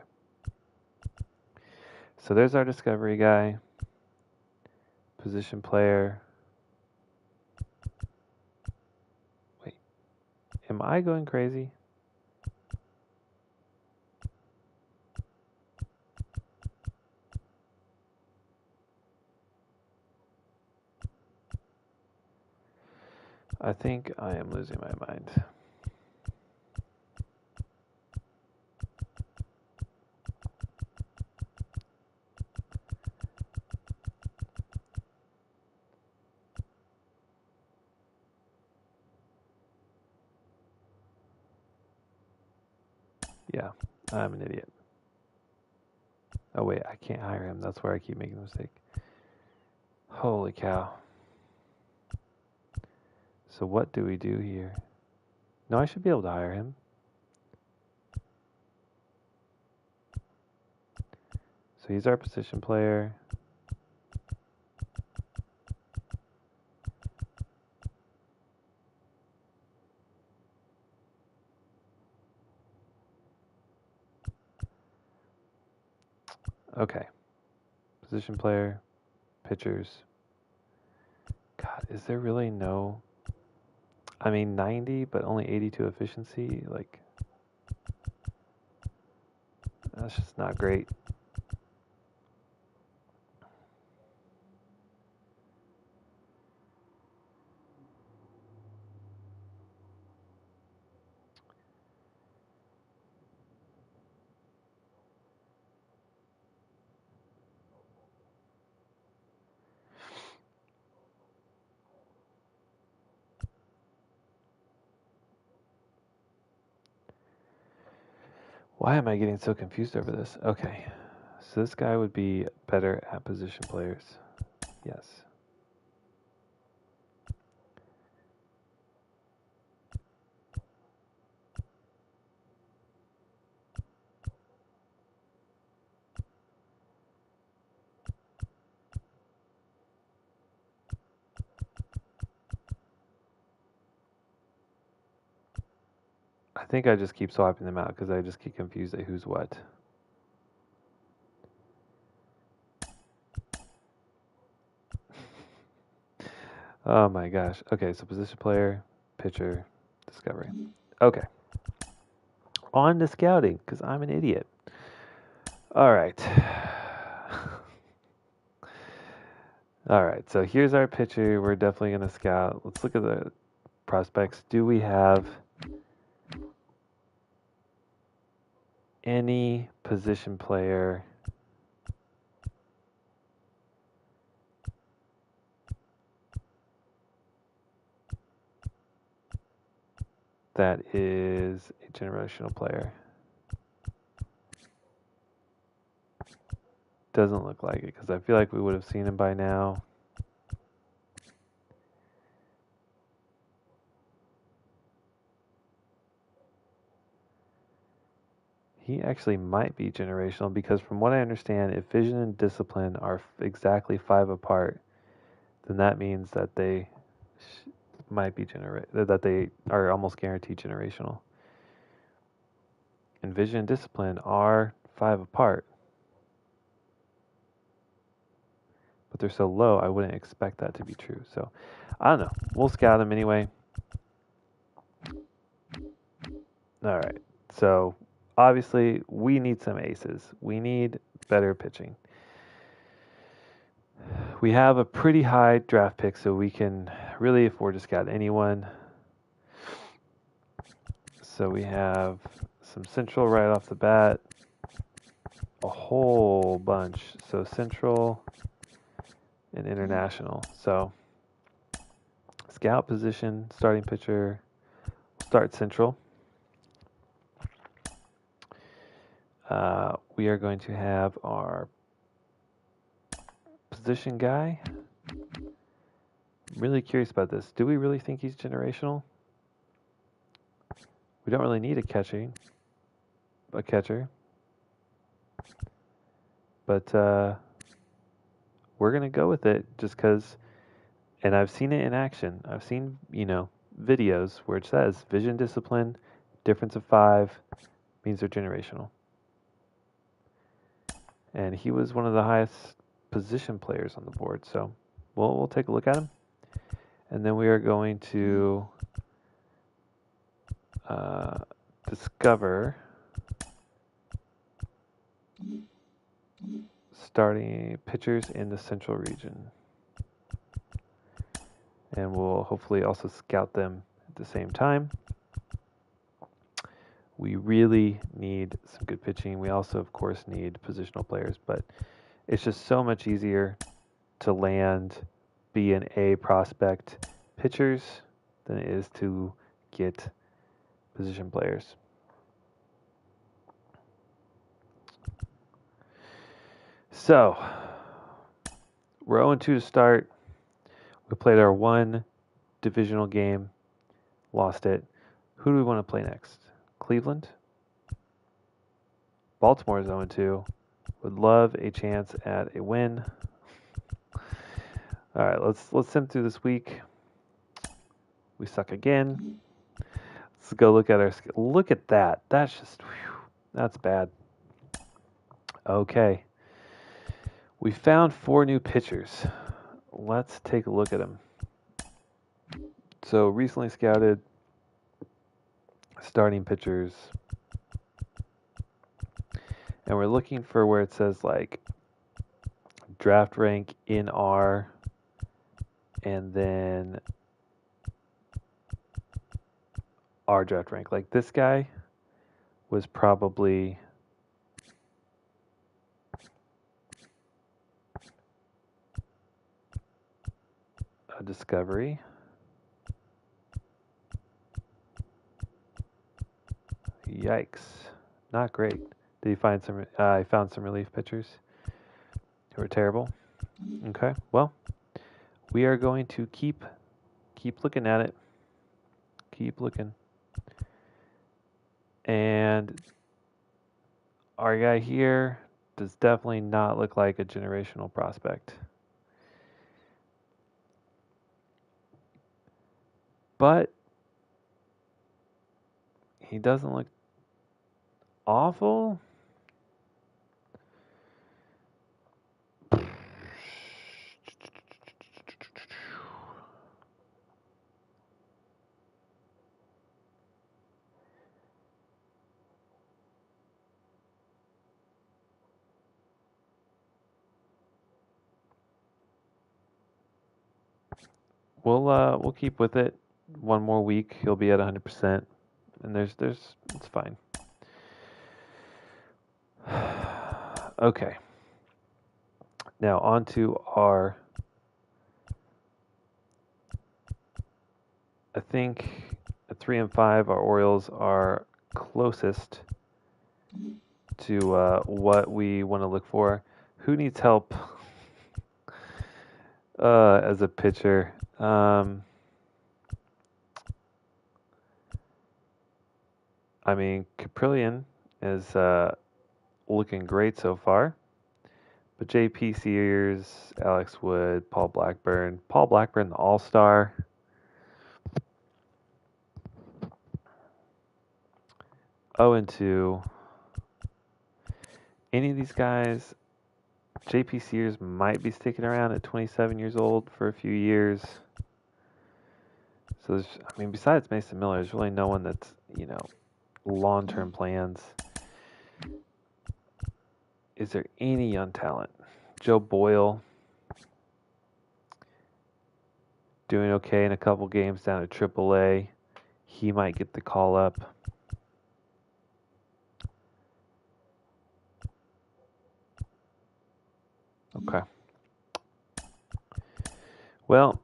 So there's our discovery guy. Position player. Wait. Am I going crazy? I think I am losing my mind. Yeah, I'm an idiot. Oh wait, I can't hire him. That's where I keep making the mistake. Holy cow. So what do we do here? No, I should be able to hire him. So he's our position player. Okay. Position player, pitchers. God, is there really no... I mean, 90, but only 82 efficiency? Like, that's just not great. Why am I getting so confused over this? Okay. So this guy would be better at position players. Yes. I think I just keep swapping them out because I just get confused at who's what. Oh my gosh. Okay, so position player, pitcher, discovery. Okay. On to scouting because I'm an idiot. All right. All right, so here's our pitcher. We're definitely going to scout. Let's look at the prospects. Do we have any position player that is a generational player? Doesn't look like it because I feel like we would have seen him by now. He actually might be generational because from what I understand, if vision and discipline are exactly 5 apart, then that means that they might be that they are almost guaranteed generational. And vision and discipline are 5 apart. But they're so low, I wouldn't expect that to be true. So, I don't know. We'll scout them anyway. All right. So, obviously, we need some aces. We need better pitching. We have a pretty high draft pick, so we can really afford to scout anyone. So, we have some Central right off the bat. A whole bunch. So, Central and International. So, scout position, starting pitcher, start Central. We are going to have our position guy. I'm really curious about this. Do we really think he's generational? We don't really need a catcher. But we're going to go with it just because, and I've seen it in action. I've seen, videos where it says vision discipline, difference of 5, means they're generational. And he was one of the highest position players on the board. So we'll take a look at him. And then we are going to discover starting pitchers in the Central region. And we'll hopefully also scout them at the same time. We really need some good pitching. We also, of course, need positional players, but it's just so much easier to land B and A prospect pitchers than it is to get position players. So, we're 0-2 to start. We played our one divisional game, lost it. Who do we want to play next? Cleveland? Baltimore is 0-2. Would love a chance at a win. All right, let's sim through this week. We suck again. Let's go look at our. Look at that. That's just. That's bad. Okay. We found 4 new pitchers. Let's take a look at them. So recently scouted starting pitchers. And we're looking for where it says like draft rank in R and then R draft rank. Like this guy was probably a discovery. Yikes. Not great. Did you find some? I found some relief pitchers who are terrible. Okay. Well, we are going to keep looking at it. Keep looking. And our guy here does definitely not look like a generational prospect. But he doesn't look awful. We'll keep with it. One more week, he'll be at 100%, and it's fine. Okay. Now on to our. I think at 3 and 5, our Orioles are closest to what we want to look for. Who needs help as a pitcher? I mean, Caprillion is looking great so far. But J.P. Sears, Alex Wood, Paul Blackburn, the All-Star. Oh, and 2. Any of these guys, J.P. Sears might be sticking around at 27 years old for a few years. So besides Mason Miller, there's really no one that's, long-term plans. Is there any young talent? Joe Boyle doing okay in a couple games down at AAA. He might get the call up. Okay. Well,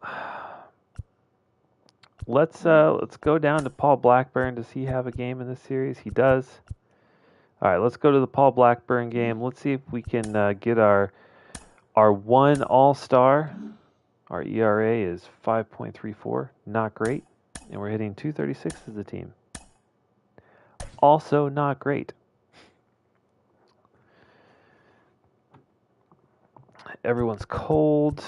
let's go down to Paul Blackburn. Does he have a game in this series? He does. All right, let's go to the Paul Blackburn game. Let's see if we can get our Our one all-star, our ERA is 5.34, not great. And we're hitting 236 as a team. Also not great. Everyone's cold.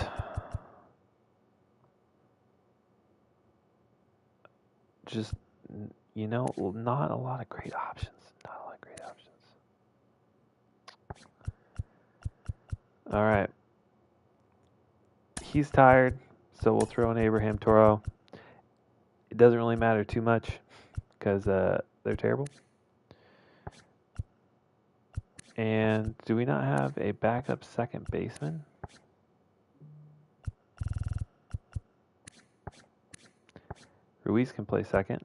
Just, you know, not a lot of great options. Not a lot of great options. All right. He's tired, so we'll throw in Abraham Toro. It doesn't really matter too much because they're terrible. And do we not have a backup second baseman? Ruiz can play second.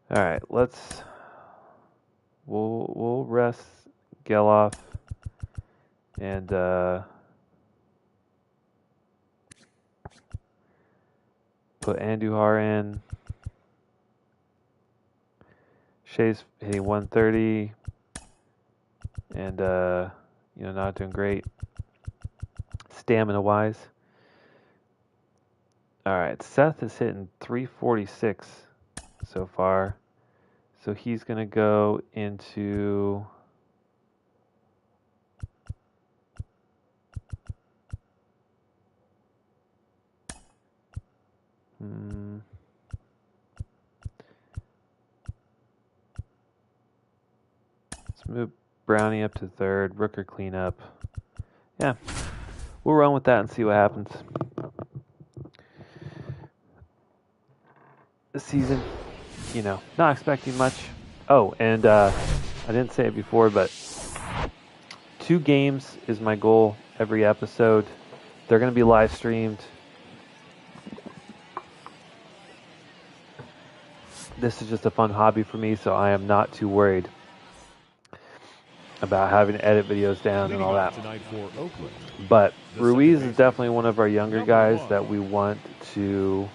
All right, we'll rest Geloff and put Andujar in. Shea's hitting 130 and you know, not doing great stamina wise. All right, Seth is hitting 346 so far. So he's going to go into let's move Brownie up to third, Rooker clean up. Yeah, we'll run with that and see what happens. This season, you know, not expecting much. Oh, and I didn't say it before, but 2 games is my goal every episode. They're going to be live streamed. This is just a fun hobby for me, so I am not too worried about having to edit videos down and all that. But Ruiz is definitely one of our younger guys that we want to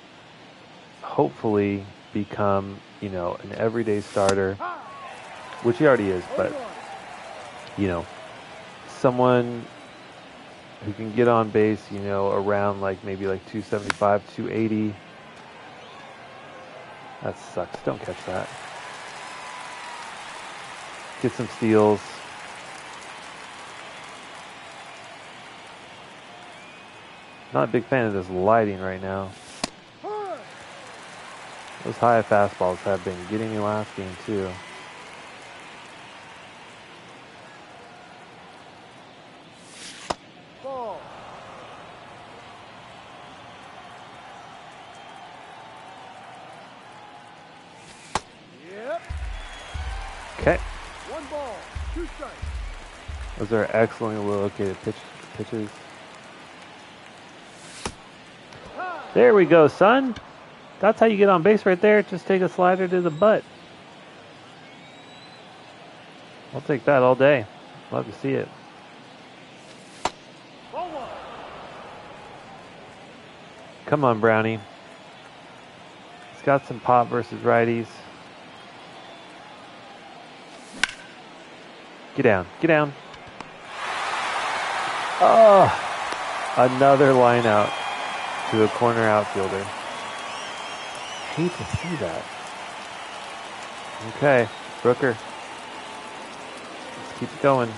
hopefully become, you know, an everyday starter, which he already is, but, you know, someone who can get on base, you know, around like maybe like 275, 280. That sucks. Don't catch that. Get some steals. Not a big fan of this lighting right now. Those high fastballs have been getting me last game too. Ball. Yep. Okay. 1 ball, 2 strikes. Those are excellently located pitches. There we go, son. That's how you get on base right there. Just take a slider to the butt. I'll take that all day. Love to see it. Ball 1. Come on, Brownie. He's got some pop versus righties. Get down. Get down. Oh, another line out to a corner outfielder. Hate to see that. Okay, Rooker. Let's keep it going.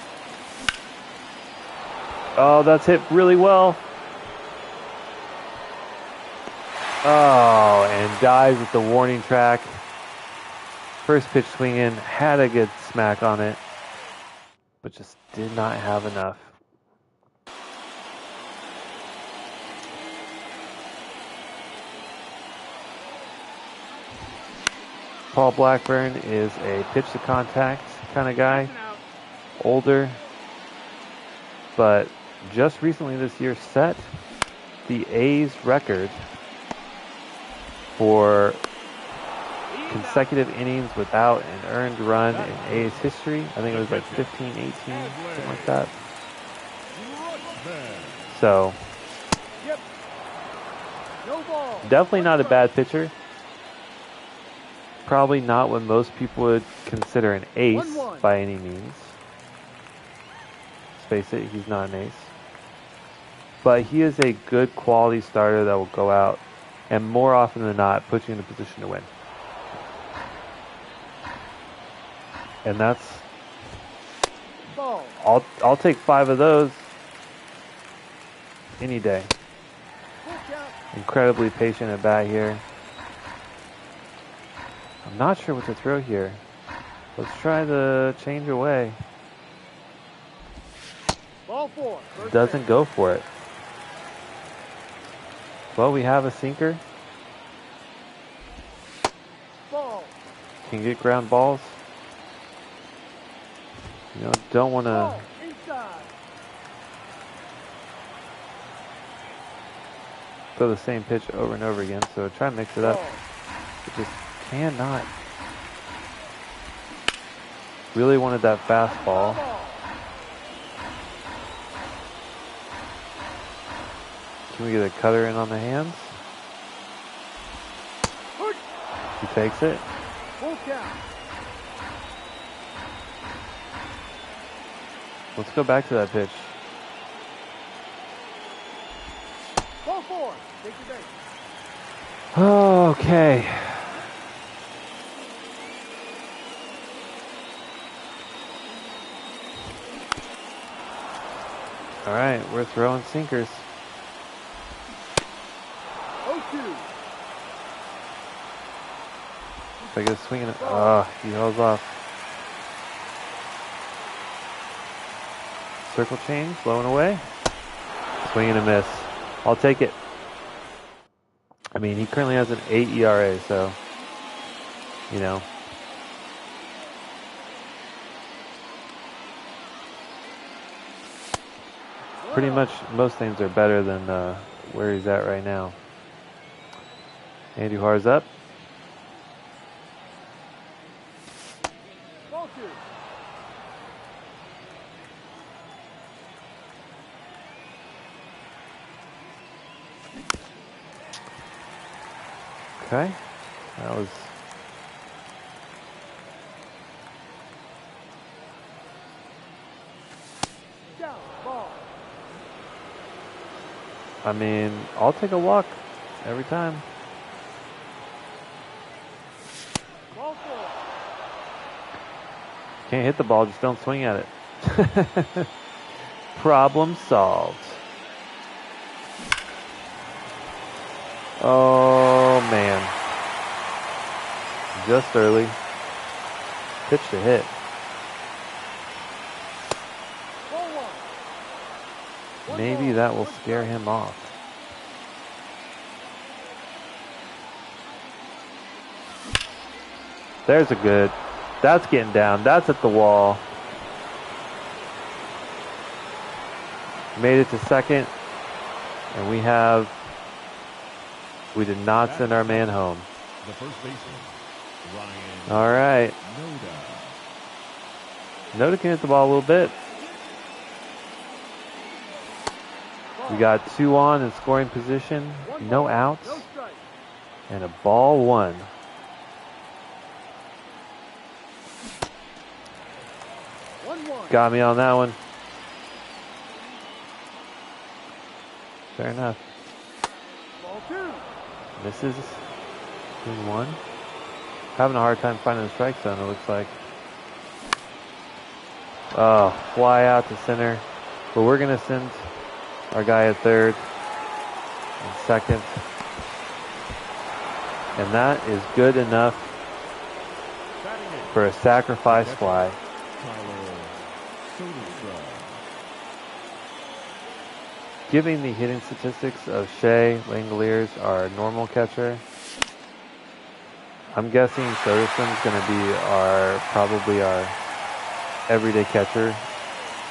Oh, that's hit really well. Oh, and dives at the warning track. First pitch swing in, had a good smack on it, but just did not have enough. Paul Blackburn is a pitch to contact kind of guy. Older, but just recently this year set the A's record for consecutive innings without an earned run in A's history. I think it was like 15, 18, something like that. So, No ball. definitely not a bad pitcher. probably not what most people would consider an ace 1-1. by any means. Let's face it, he's not an ace. But he is a good quality starter that will go out and more often than not put you in a position to win. And that's, Ball. I'll take 5 of those any day. Full count. Incredibly patient at bat here. I'm not sure what to throw here. Let's try the change away. Ball 4. First Doesn't base. go for it. Well, we have a sinker. Ball. Can get ground balls. You know, don't want to Ball. Inside. throw the same pitch over and over again, so try and mix it up. Ball. It just cannot. Really wanted that fastball. Ball. Can we get a cutter in on the hands? Push. He takes it. Full count. Let's go back to that pitch. Ball 4. Take your base. Okay. All right, we're throwing sinkers. 0-2. If I get a swing in it, he holds off. Circle change, low and away. Swing and a miss. I'll take it. I mean, he currently has an 8 ERA, so, you know. Pretty much most things are better than where he's at right now. Andy Har's up. Ball 2. Okay. That was... Down. Ball. I mean, I'll take a walk every time. Ball 4. Can't hit the ball, just don't swing at it. Problem solved. Oh, man. Just early. Pitch to hit. Ball 1. Maybe that will scare him off. There's a good. That's getting down. That's at the wall. Made it to second. And we did not send our man home. The first baseman, Ryan All right. Noda. Noda can hit the ball a little bit. We got 2 on in scoring position. No outs. No strike. And a ball 1. Got me on that one. Fair enough. Ball 2. Misses in 1. Having a hard time finding the strike zone, it looks like. Oh, fly out to center. But we're going to send our guy at third and second. And that is good enough for a sacrifice fly. Given the hitting statistics of Shea Langoliers, our normal catcher, I'm guessing Soderstrom's going to be probably our everyday catcher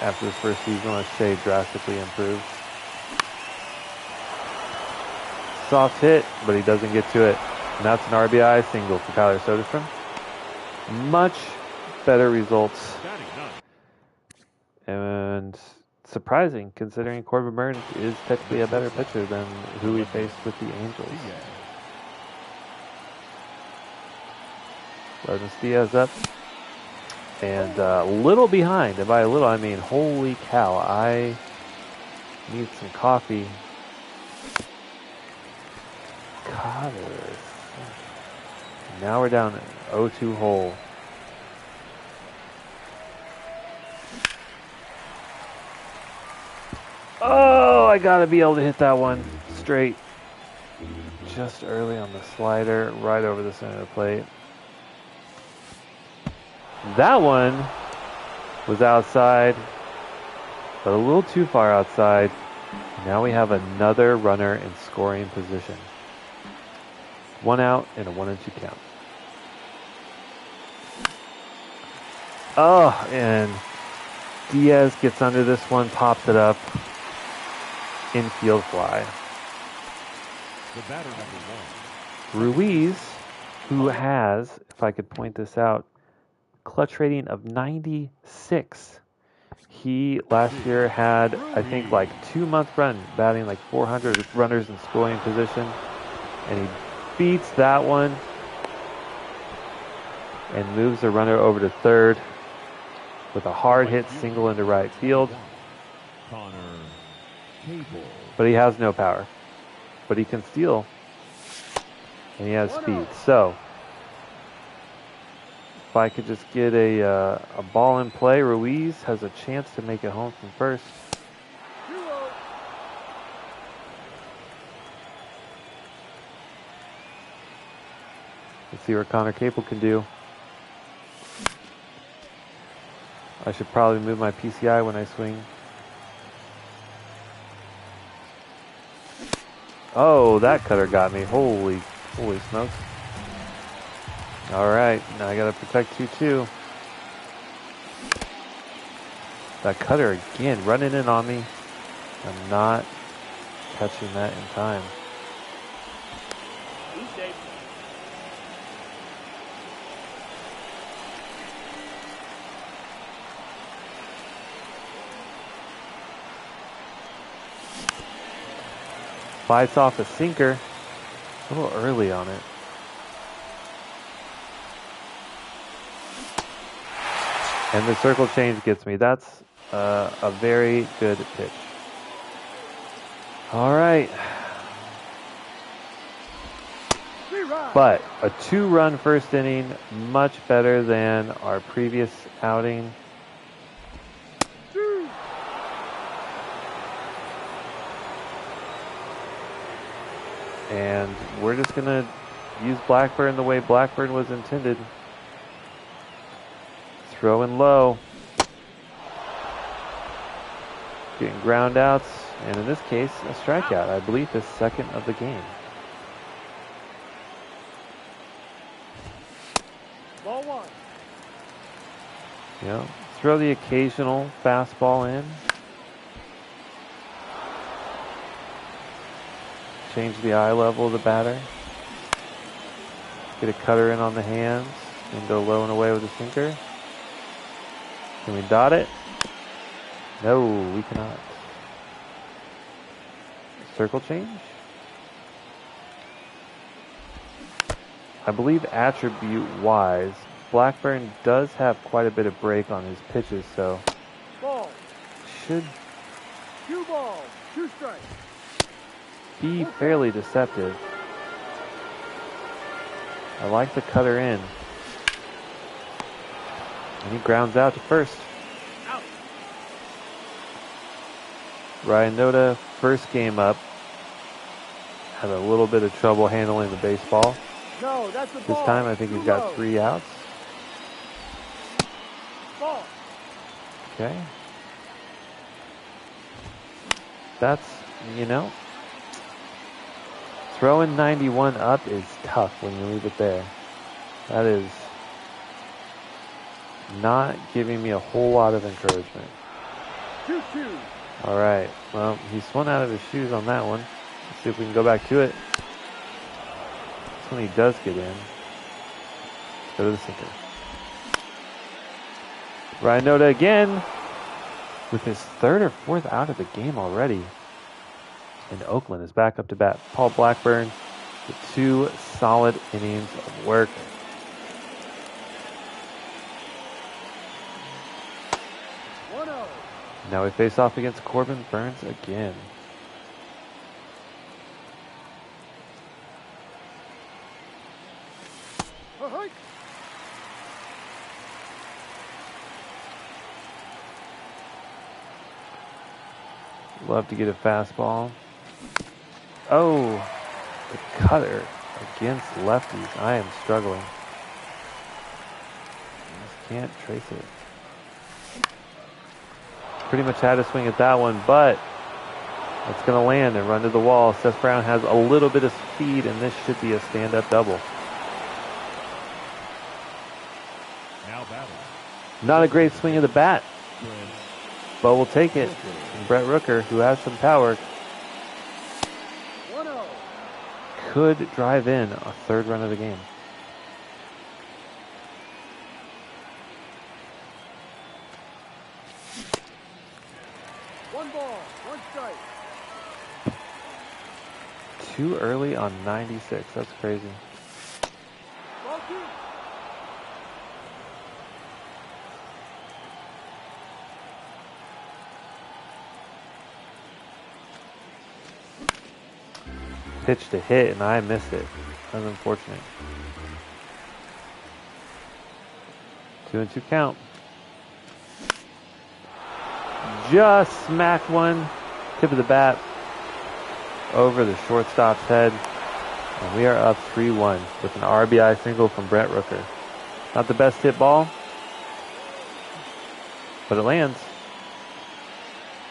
after this first season unless Shea drastically improves. Soft hit, but he doesn't get to it. And that's an RBI single for Tyler Soderstrom. Much better results. And surprising, considering Corbin Burns is technically a better pitcher than who we faced with the Angels. Lourdes Diaz up. And a little behind. And by a little, I mean, holy cow. I need some coffee. Cotter. Now we're down 0-2 hole. Oh, I gotta be able to hit that one straight. Just early on the slider, right over the center of the plate. That one was outside, but a little too far outside. Now we have another runner in scoring position. 1 out and a 1-2 count. Oh, and Diaz gets under this one, pops it up. Infield fly. The batter number 1. Ruiz, who has, if I could point this out, clutch rating of 96. He last year had, I think, like 2-month run, batting like 400 runners in scoring position. And he beats that one and moves the runner over to third with a hard hit single into right field. But he has no power. But he can steal. And he has speed. So, if I could just get a ball in play, Ruiz has a chance to make it home from first. Let's see what Connor Capel can do. I should probably move my PCI when I swing. Oh, that cutter got me. Holy smokes. All right, now I got to protect 2-2. That cutter again, running in on me. I'm not catching that in time. Fights off a sinker. A little early on it. And the circle change gets me. That's a very good pitch. All right. But a 2-run first inning, much better than our previous outing. And we're just going to use Blackburn the way Blackburn was intended. Throwing low. Getting ground outs. And in this case, a strikeout. I believe his second of the game. Ball 1. You know, throw the occasional fastball in. Change the eye level of the batter. Get a cutter in on the hands and go low and away with a sinker. Can we dot it? No, we cannot. Circle change. I believe attribute-wise, Blackburn does have quite a bit of break on his pitches, so Ball. should 2 balls, 2 strikes. be fairly deceptive. I like the cutter in. And he grounds out to first. Out. Ryan Noda, first game up, had a little bit of trouble handling the baseball. No, that's the This ball. time I think he's got 3 outs. Ball. Okay. That's, you know, throwing 91 up is tough when you leave it there. That is not giving me a whole lot of encouragement. 2-2. All right. Well, he swung out of his shoes on that one. Let's see if we can go back to it. This one he does get in. Go to the sinker. Ryan Noda again with his 3rd or 4th out of the game already. And Oakland is back up to bat. Paul Blackburn with 2 solid innings of work. Now we face off against Corbin Burns again. Love to get a fastball. Oh, the cutter against lefties. I am struggling. Just can't trace it. Pretty much had a swing at that one, but it's going to land and run to the wall. Seth Brown has a little bit of speed, and this should be a stand-up double. Now batting. Not a great swing of the bat, but we'll take it. And Brett Rooker, who has some power, could drive in a third run of the game. One ball, one strike. Too early on 96. That's crazy. Ball two. Pitch to hit, and I missed it. That's unfortunate. 2-2 count. Just smacked one. Tip of the bat over the shortstop's head. And we are up 3-1 with an RBI single from Brett Rooker. Not the best hit ball, but it lands.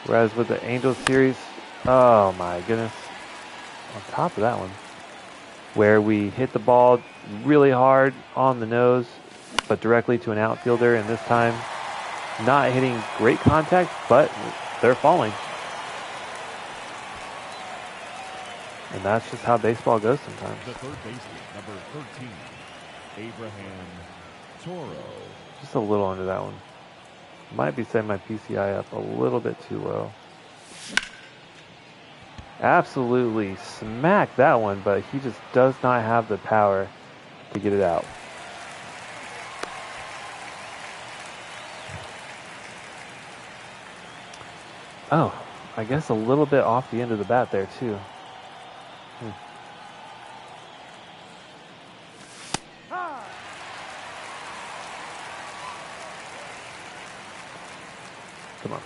Whereas with the Angels series, oh my goodness. On top of that one, where we hit the ball really hard on the nose, but directly to an outfielder, and this time not hitting great contact, but they're falling. And that's just how baseball goes sometimes. The third baseman, number 13, Abraham Toro. Just a little under that one. Might be setting my PCI up a little bit too low. Absolutely smacked that one, but he just does not have the power to get it out. Oh, I guess a little bit off the end of the bat there too. Come on.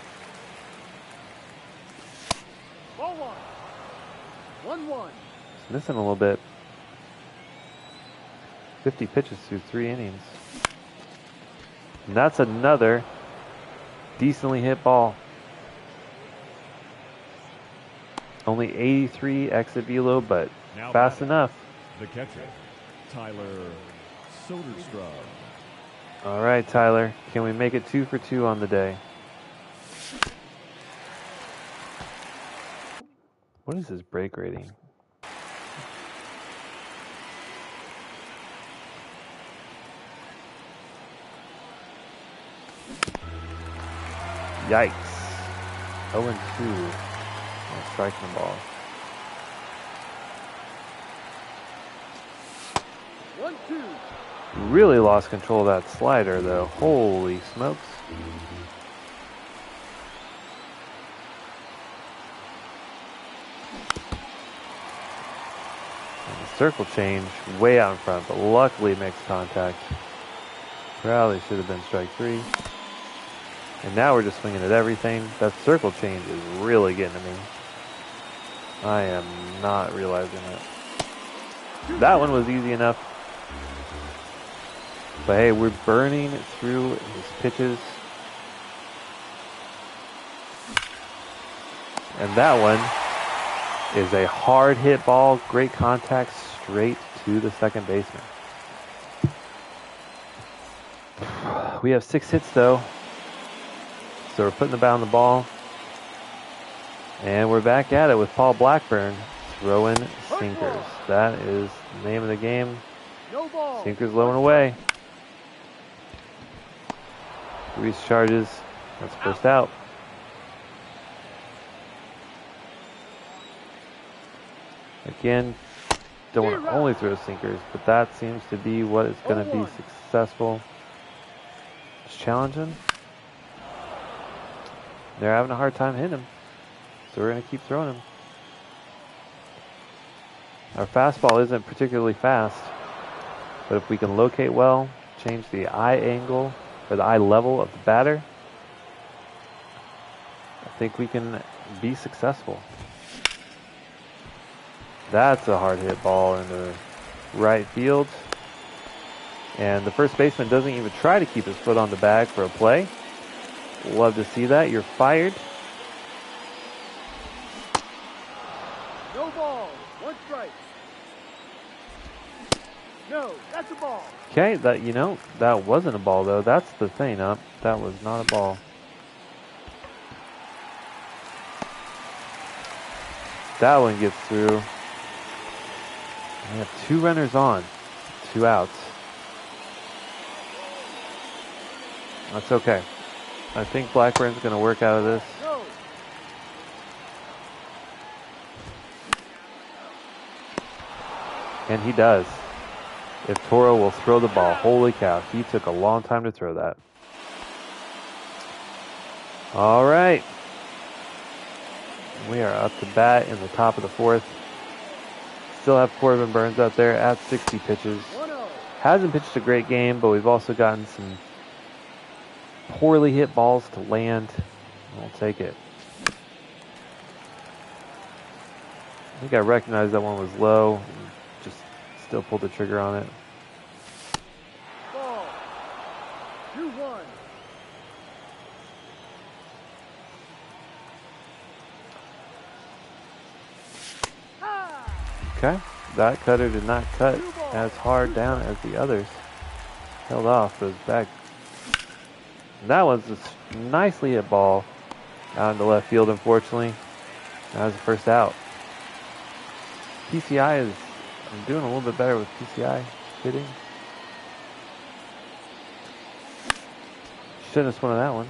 Ball one. 1-1. It's missing a little bit. 50 pitches through 3 innings. And that's another decently hit ball. Only 83 exit velo, but Now fast batting, enough. The catcher, Tyler Soderstrom. All right, Tyler. Can we make it 2 for 2 on the day? What is his break rating? Yikes. 0-2 on striking the ball. 1-2. Really lost control of that slider, though. Holy smokes. And the circle change way out in front, but luckily makes contact. Probably should have been strike 3. And now we're just swinging at everything. That circle change is really getting to me. I am not realizing it. That one was easy enough. But hey, we're burning through his pitches. And that one is a hard hit ball, great contact, straight to the second baseman. We have 6 hits though. So we're putting the bat on the ball. And we're back at it with Paul Blackburn throwing sinkers. That is the name of the game. No ball. Sinkers low and away. Reese charges. That's first out. Again, don't want to only throw sinkers, but that seems to be what is going to be successful. Just challenging. They're having a hard time hitting him. So we're going to keep throwing him. Our fastball isn't particularly fast, but if we can locate well, change the eye angle or the eye level of the batter, I think we can be successful. That's a hard hit ball into right field. And the first baseman doesn't even try to keep his foot on the bag for a play. Love to see that. You're fired. No ball. One strike. No, that's a ball. Okay, that wasn't a ball though. That's the thing, huh? That was not a ball. That one gets through. We have 2 runners on, 2 outs. That's okay. I think Blackburn's going to work out of this. No. And he does. If Toro will throw the ball, holy cow, he took a long time to throw that. All right. We are up to bat in the top of the 4th. Still have Corbin Burns out there at 60 pitches. 1-0. Hasn't pitched a great game, but we've also gotten some poorly hit balls to land. We'll take it. I think I recognized that one was low. Just still pulled the trigger on it. Ball. 2-1. Okay, that cutter did not cut as hard down as the others. Held off those back. That was a nicely hit ball out into left field, unfortunately. That was the first out. PCI is, I'm doing a little bit better with PCI hitting. Shouldn't have swung on that one.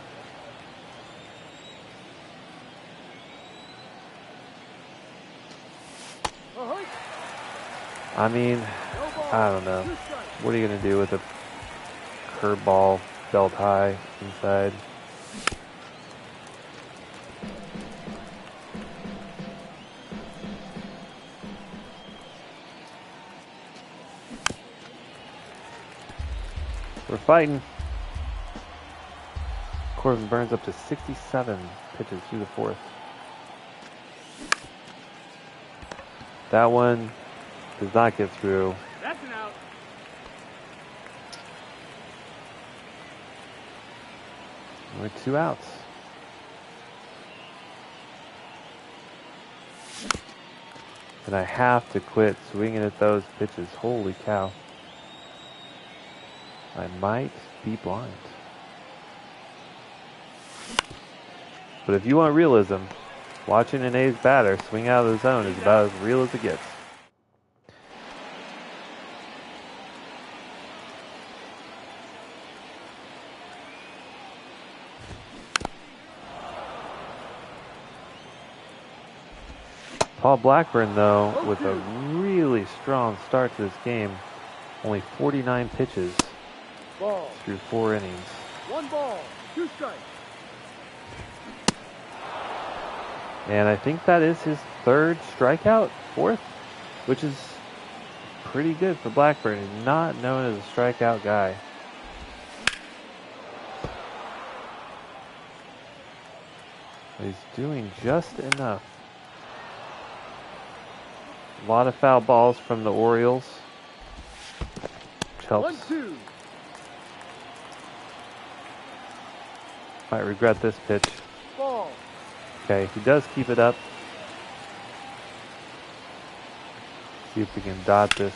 I mean, I don't know. What are you going to do with a curveball belt high inside? We're fighting. Corbin Burns up to 67 pitches through the 4th. That one does not get through. That's an out. We're 2 outs. And I have to quit swinging at those pitches. Holy cow. I might be blind. But if you want realism, watching an A's batter swing out of the zone is about as real as it gets. Paul Blackburn, though, with a really strong start to this game, only 49 pitches Ball. through 4 innings. 1 ball. 2 strikes. And I think that is his 3rd strikeout, 4th, which is pretty good for Blackburn. He's not known as a strikeout guy. But he's doing just enough. A lot of foul balls from the Orioles, which helps. 1-2. Might regret this pitch. Ball. Okay, he does keep it up. See if we can dot this.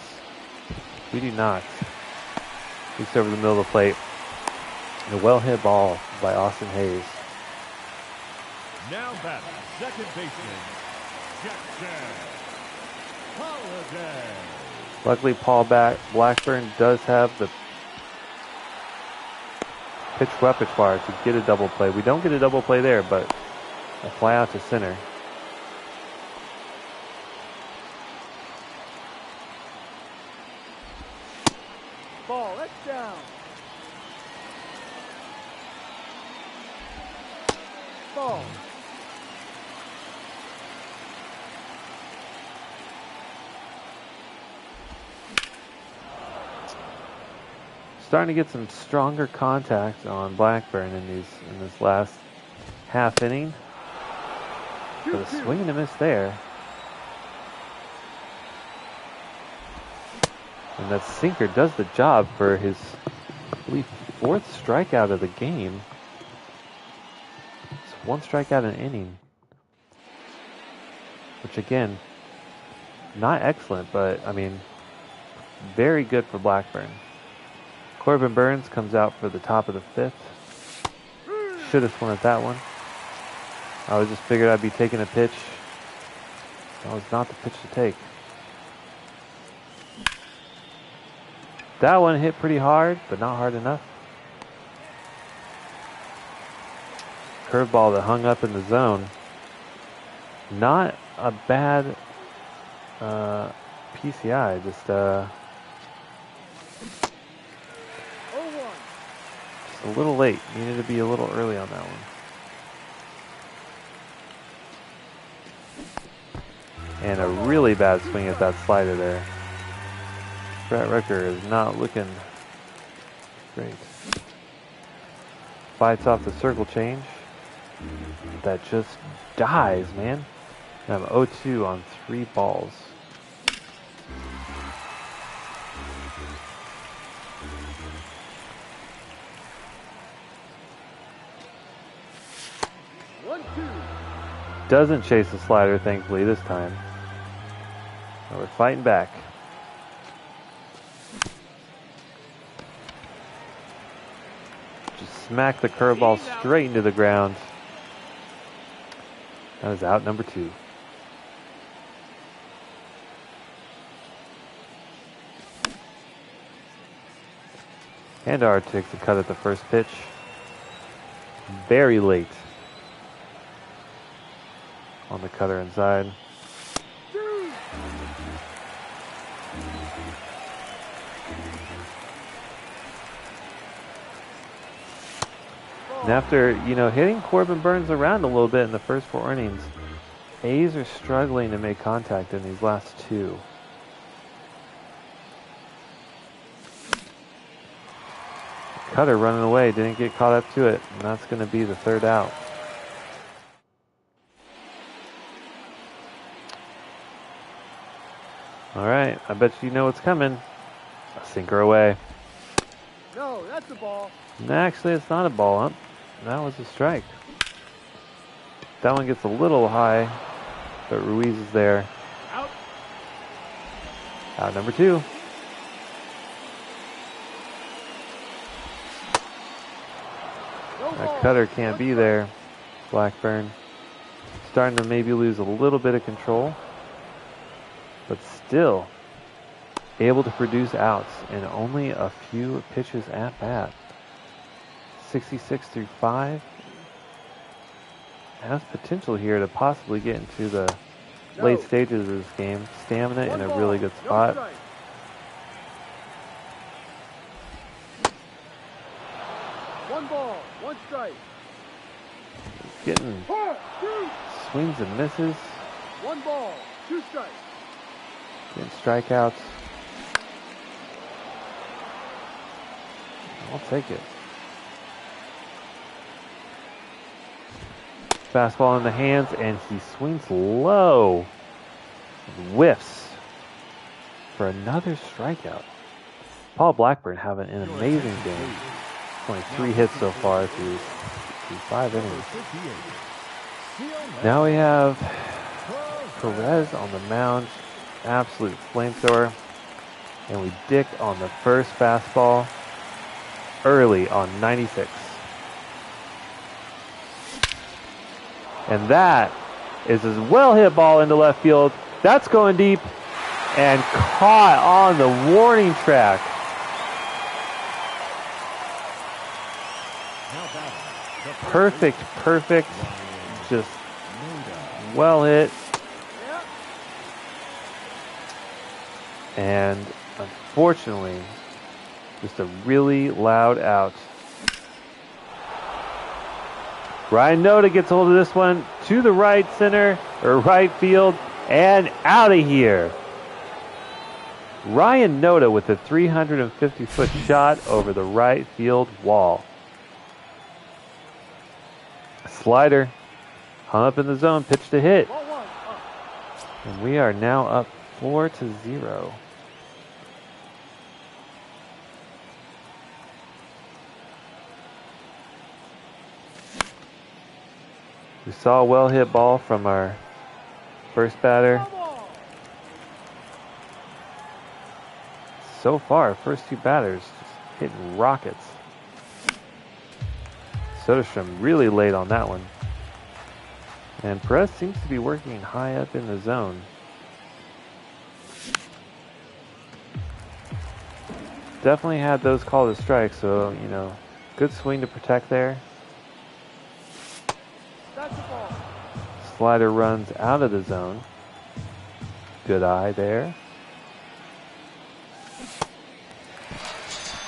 We do not. He's over the middle of the plate. And a well-hit ball by Austin Hayes. Now batting, second baseman, Jackson Holiday. Luckily, Paul Blackburn does have the pitch repertoire to get a double play. We don't get a double play there, but a fly out to center. Ball. That's down. Ball. Starting to get some stronger contact on Blackburn in this last half inning. But a swing and a miss there. And that sinker does the job for his, I believe, 4th strikeout of the game. It's 1 strikeout an inning. Which again, not excellent, but I mean, very good for Blackburn. Corbin Burns comes out for the top of the 5th. Should have swung at that one. I was just figured I'd be taking a pitch. That was not the pitch to take. That one hit pretty hard, but not hard enough. Curveball that hung up in the zone. Not a bad PCI, just a little late. Needed to be a little early on that one. And a really bad swing at that slider there. Brett Rucker is not looking great. Fights off the circle change. That just dies, man. And I'm 0-2 on 3 balls. Doesn't chase the slider, thankfully, this time. So we're fighting back. Just smack the curveball straight into the ground. That is out number 2. Handar takes a cut at the first pitch. Very late on the cutter inside. And after, hitting Corbin Burns around a little bit in the first 4 innings, A's are struggling to make contact in these last 2. Cutter running away, didn't get caught up to it, and that's going to be the 3rd out. All right, I bet you know what's coming. A sinker away. No, that's a ball. Actually, it's not a ball, huh? That was a strike. That one gets a little high, but Ruiz is there. Out. Out number 2. That cutter can't be there. Blackburn starting to maybe lose a little bit of control, but still able to produce outs in only a few pitches at bat. 66 through 5. Has potential here to possibly get into the late stages of this game. Stamina in a really good spot. One ball, 1 strike. Getting swings and misses. 1 ball, 2 strikes. Getting strikeouts. I'll take it. Fastball in the hands, and he swings low. Whiffs for another strikeout. Paul Blackburn having an amazing game. Only 3 hits so far through 5 innings. Now we have Perez on the mound. Absolute flamethrower. And we dick on the first fastball early on 96. And that is a well-hit ball into left field. That's going deep and caught on the warning track. Perfect. Just well hit. And unfortunately, just a really loud out. Ryan Noda gets hold of this one to the right center, or right field, and out of here. Ryan Noda with a 350-foot shot over the right field wall. Slider hung up in the zone, pitch to hit. And we are now up 4-0. We saw a well-hit ball from our first batter. So far, first two batters just hitting rockets. Soderstrom really late on that one. And Perez seems to be working high up in the zone. Definitely had those called as strikes, so, you know, good swing to protect there. Slider runs out of the zone. Good eye there.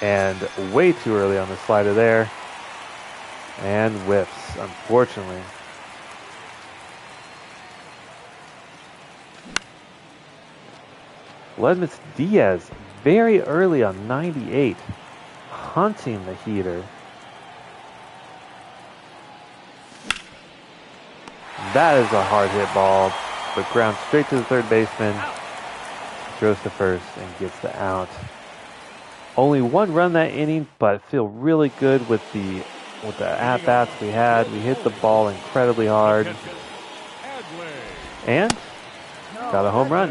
And way too early on the slider there. And whiffs, unfortunately. Ledmus Diaz, very early on 98, hunting the heater. That is a hard hit ball, but ground straight to the third baseman. Throws to first and gets the out. Only one run that inning, but feel really good with the at-bats we had. We hit the ball incredibly hard. And got a home run.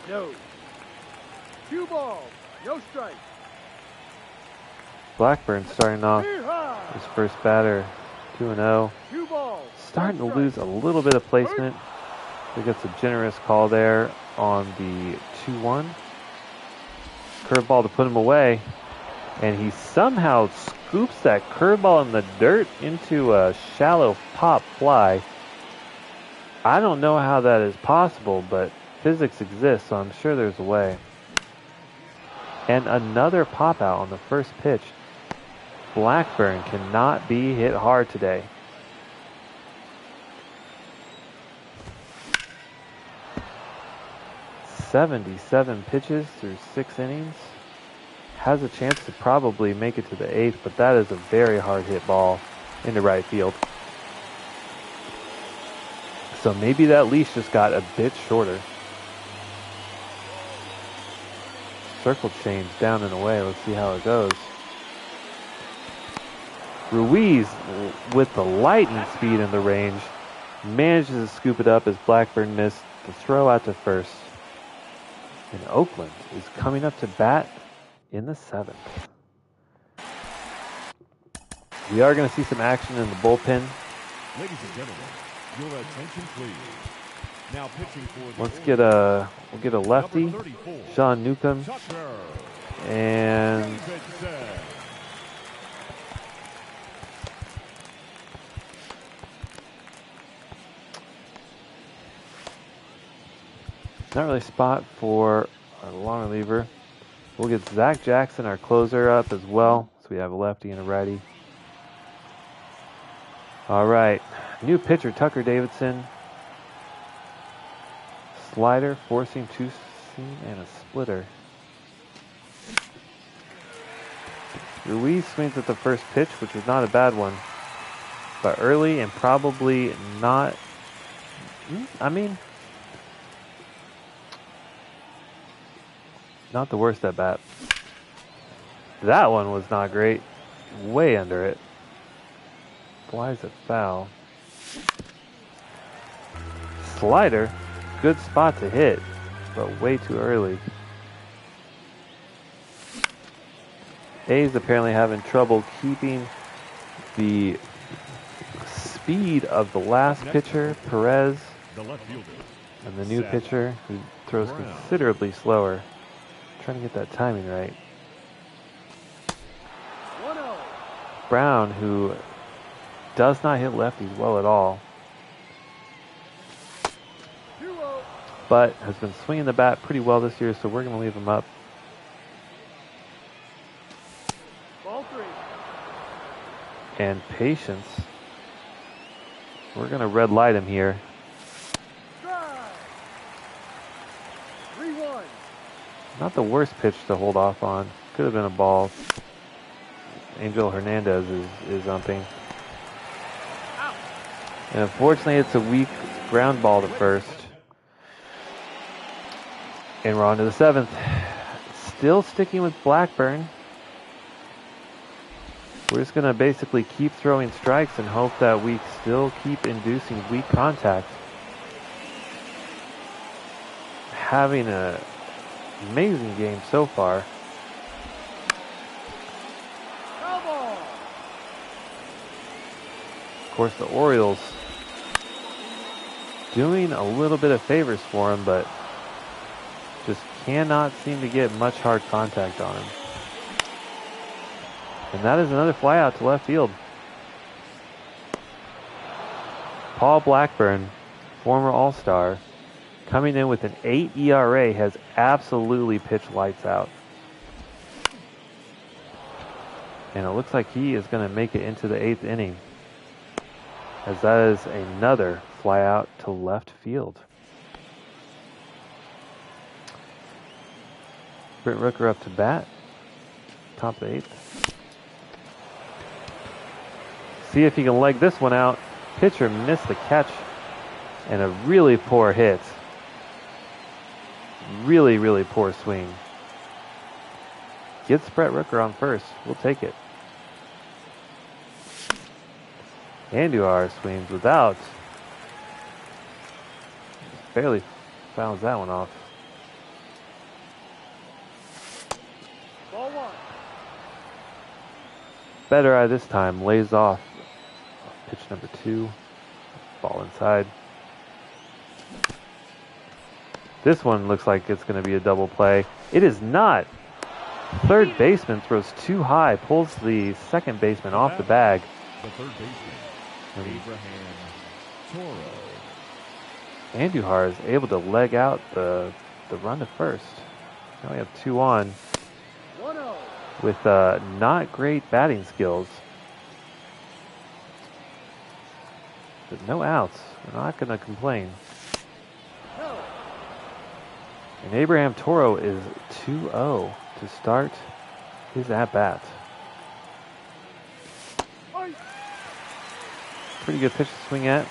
No. 2 balls, no strike. Blackburn starting off his first batter, 2-0. 2 balls. Starting to lose a little bit of placement. He gets a generous call there on the 2-1. Curveball to put him away. And he somehow scoops that curveball in the dirt into a shallow pop fly. I don't know how that is possible, but physics exists, so I'm sure there's a way. And another pop out on the first pitch. Blackburn cannot be hit hard today. "77 pitches through 6 innings. Has a chance to probably make it to the 8th, but that is a very hard hit ball into right field. So maybe that leash just got a bit shorter. Circle change down and away. Let's see how it goes. Ruiz, with the lightning speed in the range, manages to scoop it up as Blackburn missed the throw out to first. And Oakland is coming up to bat in the 7th. We are going to see some action in the bullpen. Ladies and gentlemen, your attention please. Now pitching for We'll get a lefty, number 34, Sean Newcomb, Tucker and Davidson. not really spot for our long reliever. We'll get Zach Jackson, our closer, up as well. So we have a lefty and a righty. All right, new pitcher Tucker Davidson. Slider, forcing two seam and a splitter. Ruiz swings at the first pitch, which is not a bad one, but early and probably not. Not the worst at bat. That one was not great. Way under it. Why is it foul? Slider, good spot to hit, but way too early. A's apparently having trouble keeping the speed of the last pitcher, Perez, The left fielder. and the new pitcher, who throws considerably slower. Trying to get that timing right. 1-0. Brown, who does not hit lefties well at all, 2-0. but has been swinging the bat pretty well this year, so we're going to leave him up. Ball 3. and patience. We're going to red light him here. Drive. 3-1. Not the worst pitch to hold off on. Could have been a ball. Angel Hernandez is umping. Out. And unfortunately, it's a weak ground ball to first. And we're on to the 7th. Still sticking with Blackburn. We're just going to basically keep throwing strikes and hope that we still keep inducing weak contact. Having an amazing game so far. Foul ball. Of course, the Orioles doing a little bit of favors for him, but just cannot seem to get much hard contact on him. And that is another fly out to left field. Paul Blackburn, former All-Star, coming in with an 8 ERA, has absolutely pitched lights out. And it looks like he is going to make it into the 8th inning, as that is another fly out to left field. Brent Rooker up to bat, top of the 8th. See if he can leg this one out. Pitcher missed the catch, and a really poor hit. Really, really poor swing. Gets Brett Rooker on first. We'll take it. Andujar swings without. Barely fouls that one off. Ball 1. Better eye this time. Lays off. Pitch number 2. Ball inside. This one looks like it's going to be a double play. It is not. Third baseman throws too high. Pulls the second baseman off the bag. The third baseman, Abraham Toro. Andujar is able to leg out the run to first. Now we have 2 on 1-0. with not great batting skills. But no outs. We're not going to complain. No. And Abraham Toro is 2-0 to start his at-bat. Pretty good pitch to swing at.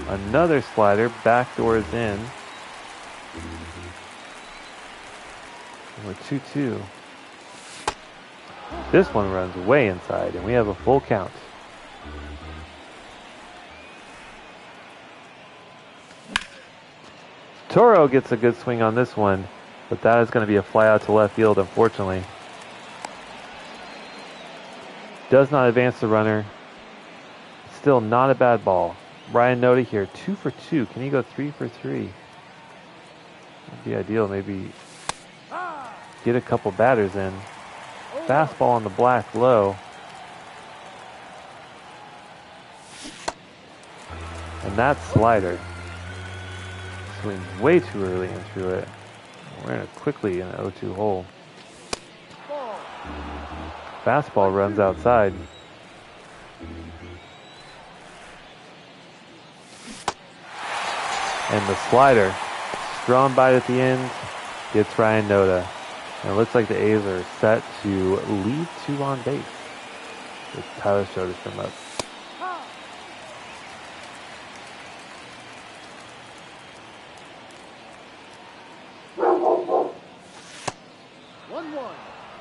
Another slider, backdoors in. And we're 2-2. This one runs way inside, and we have a full count. Toro gets a good swing on this one, but that is going to be a fly out to left field, unfortunately. Does not advance the runner. Still not a bad ball. Ryan Noda here, 2 for 2. Can he go 3 for 3? That'd be ideal. Maybe get a couple batters in. Fastball on the black low. And that slider swings way too early and through it. We're in a quickly in an 0-2 hole. Fastball runs outside. And the slider, strong bite at the end, gets Ryan Noda. And it looks like the A's are set to leave 2 on base with Tyler Soderstrom up.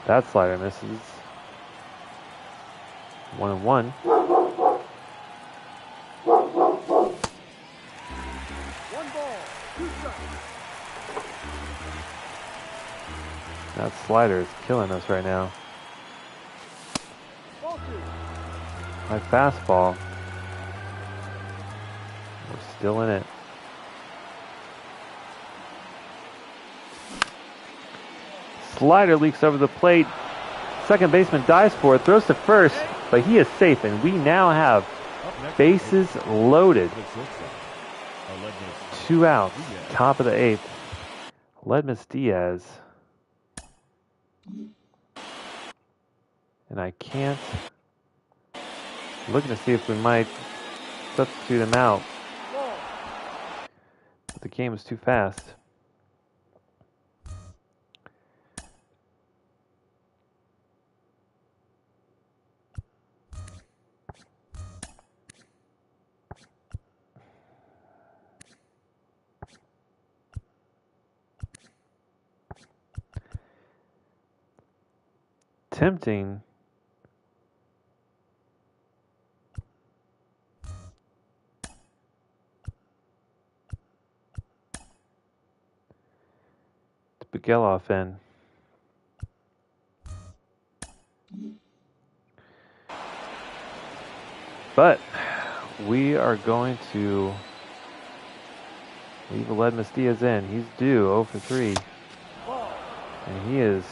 That slider misses. 1-1. That slider is killing us right now. My fastball. We're still in it. Slider leaks over the plate. Second baseman dives for it, throws to first, but he is safe, and we now have bases loaded. 2 outs, top of the 8th. Ledmus Diaz And I can't. I'm looking to see if we might substitute him out. But the game is too fast. Tempting. To Begeloff in. But we are going to leave Aledmus Diaz in. He's due 0 for 3. And he is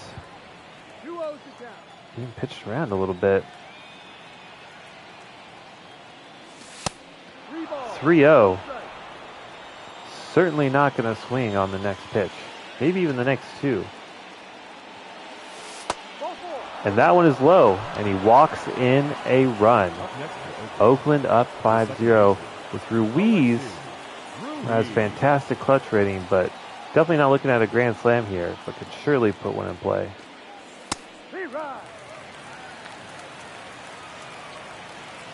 being pitched around a little bit. 3-0. Certainly not going to swing on the next pitch. Maybe even the next two. And that one is low. And he walks in a run. Oakland up 5-0 with Ruiz. Has fantastic clutch rating, but definitely not looking at a grand slam here, but could surely put one in play.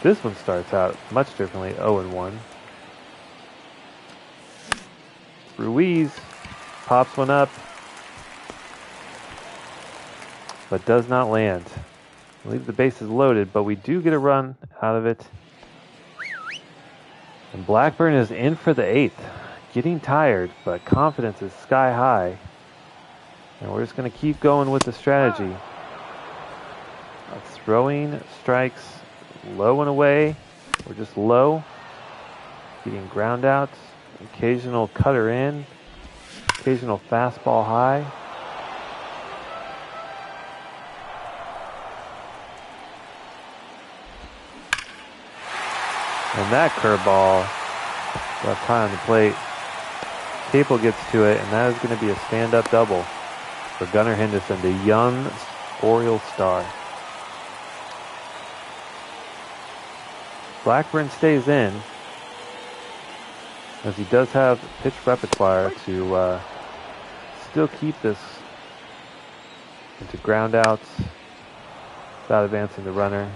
This one starts out much differently, 0-1. Ruiz pops one up, but does not land. I believe the base is loaded, but we do get a run out of it. And Blackburn is in for the 8th. Getting tired, but confidence is sky high. And we're just going to keep going with the strategy. Throwing strikes low and away, or just low. Getting ground outs. Occasional cutter in. Occasional fastball high. And that curveball left high on the plate. Capel gets to it, and that is going to be a stand-up double for Gunnar Henderson, the young Oriole star. Blackburn stays in, as he does have pitch repertoire to still keep this into ground outs without advancing the runner.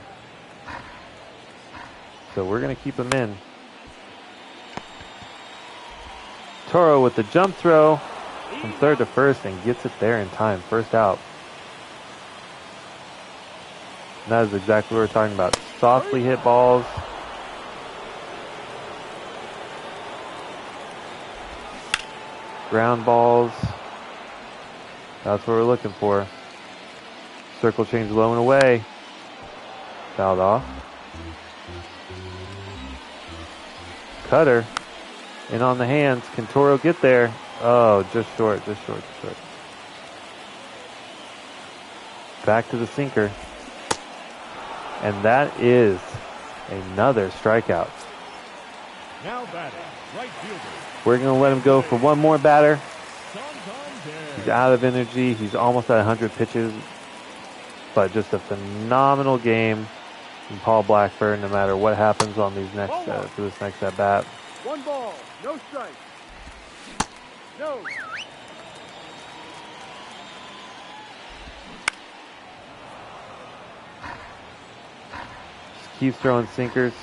So we're going to keep him in. Toro with the jump throw from third to first and gets it there in time. First out. And that is exactly what we're talking about. Softly hit balls. Ground balls. That's what we're looking for. Circle change low and away. Fouled off. Cutter in on the hands. Can Toro get there? Oh, just short. Back to the sinker. And that is another strikeout. Now batting, right fielder. We're going to let him go for one more batter. He's out of energy. He's almost at 100 pitches. But just a phenomenal game from Paul Blackburn, no matter what happens on these next for this next at bat. 1 ball, no strike. No. Just keeps throwing sinkers.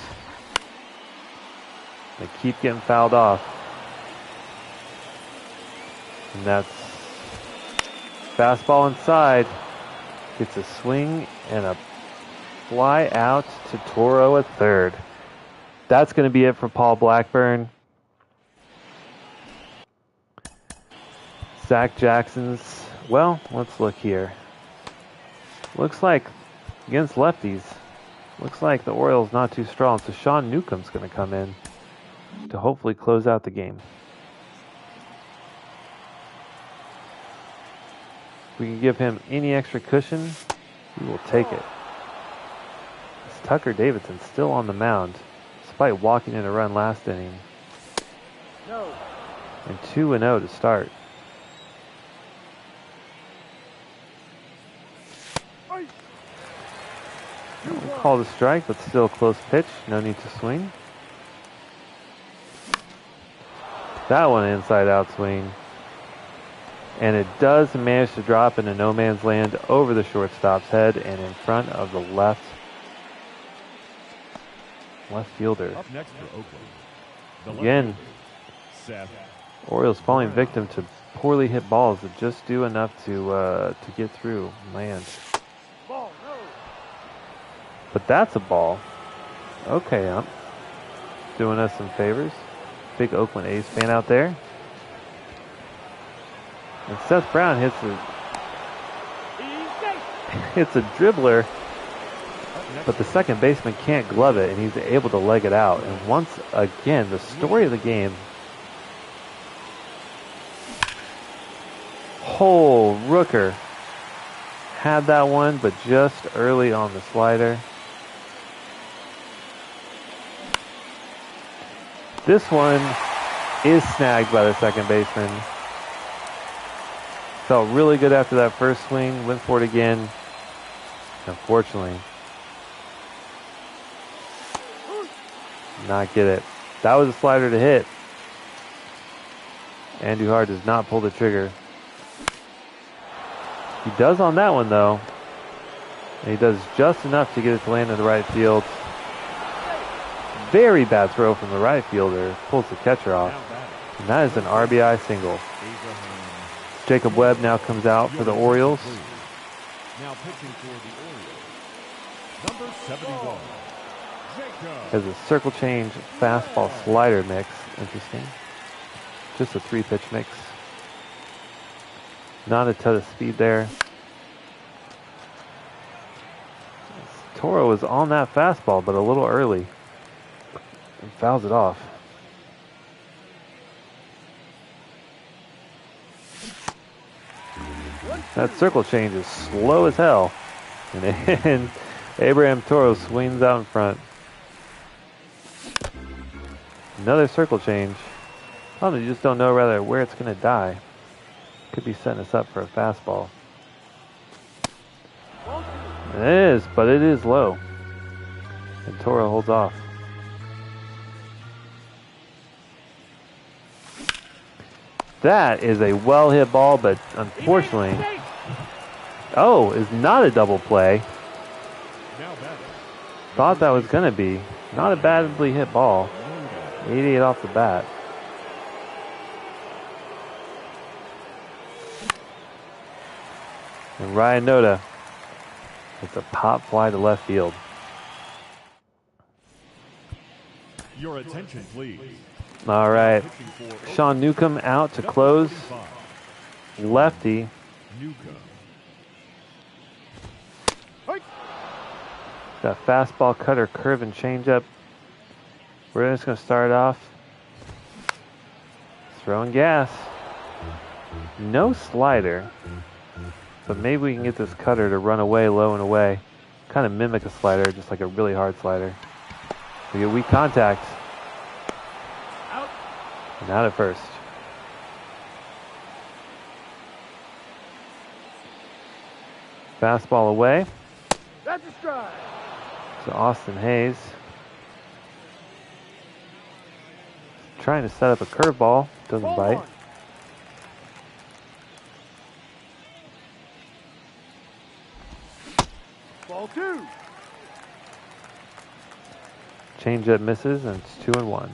They keep getting fouled off. And that's fastball inside. Gets a swing and a fly out to Toro at third. That's going to be it for Paul Blackburn. Zach Jackson's, well, let's look here. Looks like, against lefties, looks like the Orioles not too strong. So Sean Newcomb's going to come in to hopefully close out the game. If we can give him any extra cushion, we will take it. It's Tucker Davidson still on the mound, despite walking in a run last inning. No. And 2-0 to start. Call the strike, but still a close pitch. No need to swing. That one inside out swing. And it does manage to drop into no man's land over the shortstop's head and in front of the left fielder. Up next for Oakland, the left Again, fielder, Seth. Orioles falling victim to poorly hit balls that just do enough to get through land. Ball, no. But that's a ball. Okay, ump. Doing us some favors. Big Oakland A's fan out there. And Seth Brown hits a dribbler, but the second baseman can't glove it, and he's able to leg it out. And once again, the story of the game. Rooker had that one, but just early on the slider. This one is snagged by the second baseman. Felt really good after that first swing. Went for it again. Unfortunately, not get it. That was a slider to hit. Andujar does not pull the trigger. He does on that one, though. And he does just enough to get it to land in the right field. Very bad throw from the right fielder. Pulls the catcher off. And that is an RBI single. Jacob Webb now comes out for the Orioles. Now pitching for the Orioles, number 71, Jacob. Has a circle change fastball slider mix. Interesting. Just a 3-pitch mix. Not a ton of speed there. Toro was on that fastball, but a little early. And fouls it off. That circle change is slow as hell. And Abraham Toro swings out in front. Another circle change. Probably just don't know rather where it's going to die. Could be setting us up for a fastball. It is, but it is low. And Toro holds off. That is a well-hit ball, but unfortunately, is not a double play. Thought that was going to be. Not a badly hit ball. 88 off the bat. And Ryan Noda, it's a pop fly to left field. Your attention, please. All right. Sean Newcomb out to close. Lefty. Newcomb. That fastball, cutter, curve, and changeup. We're just going to start off throwing gas. No slider. But maybe we can get this cutter to run away low and away. Kind of mimic a slider, just like a really hard slider. We get weak contact. And out at first. Fastball away. That's a strike. To Austin Hayes. Trying to set up a curveball. Doesn't bite. Ball 2. Changeup misses, and it's 2-1.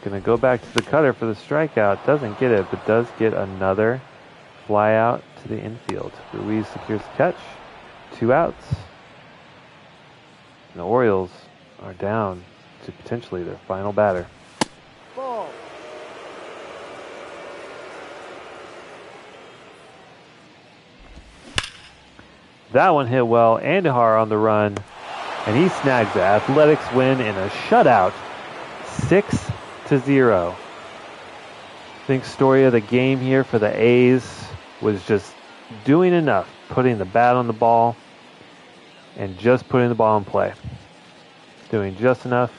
Gonna go back to the cutter for the strikeout. Doesn't get it, but does get another fly out to the infield. Ruiz secures the catch. 2 outs. And the Orioles are down to potentially their final batter. Ball. That one hit well. Andujar on the run. And he snags the Athletics win in a shutout. 6-0. I think story of the game here for the A's was just doing enough. Putting the bat on the ball. And just putting the ball in play. Doing just enough.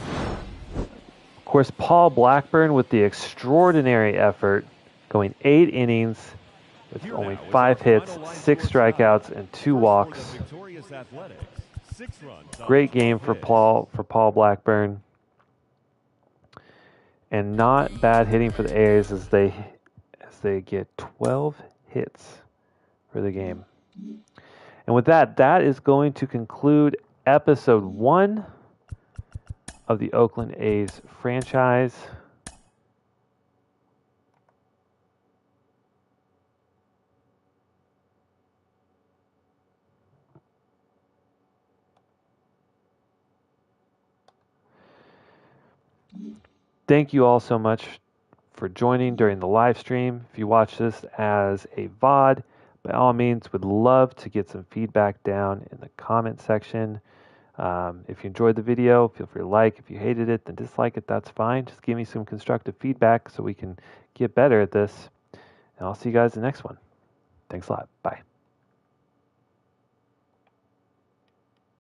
Of course, Paul Blackburn with the extraordinary effort going 8 innings with Here only now is 5 our hits, final line 6 score strikeouts, tonight. and 2 First for walks. the victorious Athletics, 6 runs on Great 12 game for hits. Paul Blackburn. And not bad hitting for the A's as they get 12 hits for the game. And with that, that is going to conclude episode 1 of the Oakland A's franchise. Thank you all so much for joining during the live stream. If you watch this as a VOD, by all means, would love to get some feedback down in the comment section. If you enjoyed the video, feel free to like. If you hated it, then dislike it. That's fine. Just give me some constructive feedback so we can get better at this. And I'll see you guys in the next one. Thanks a lot. Bye.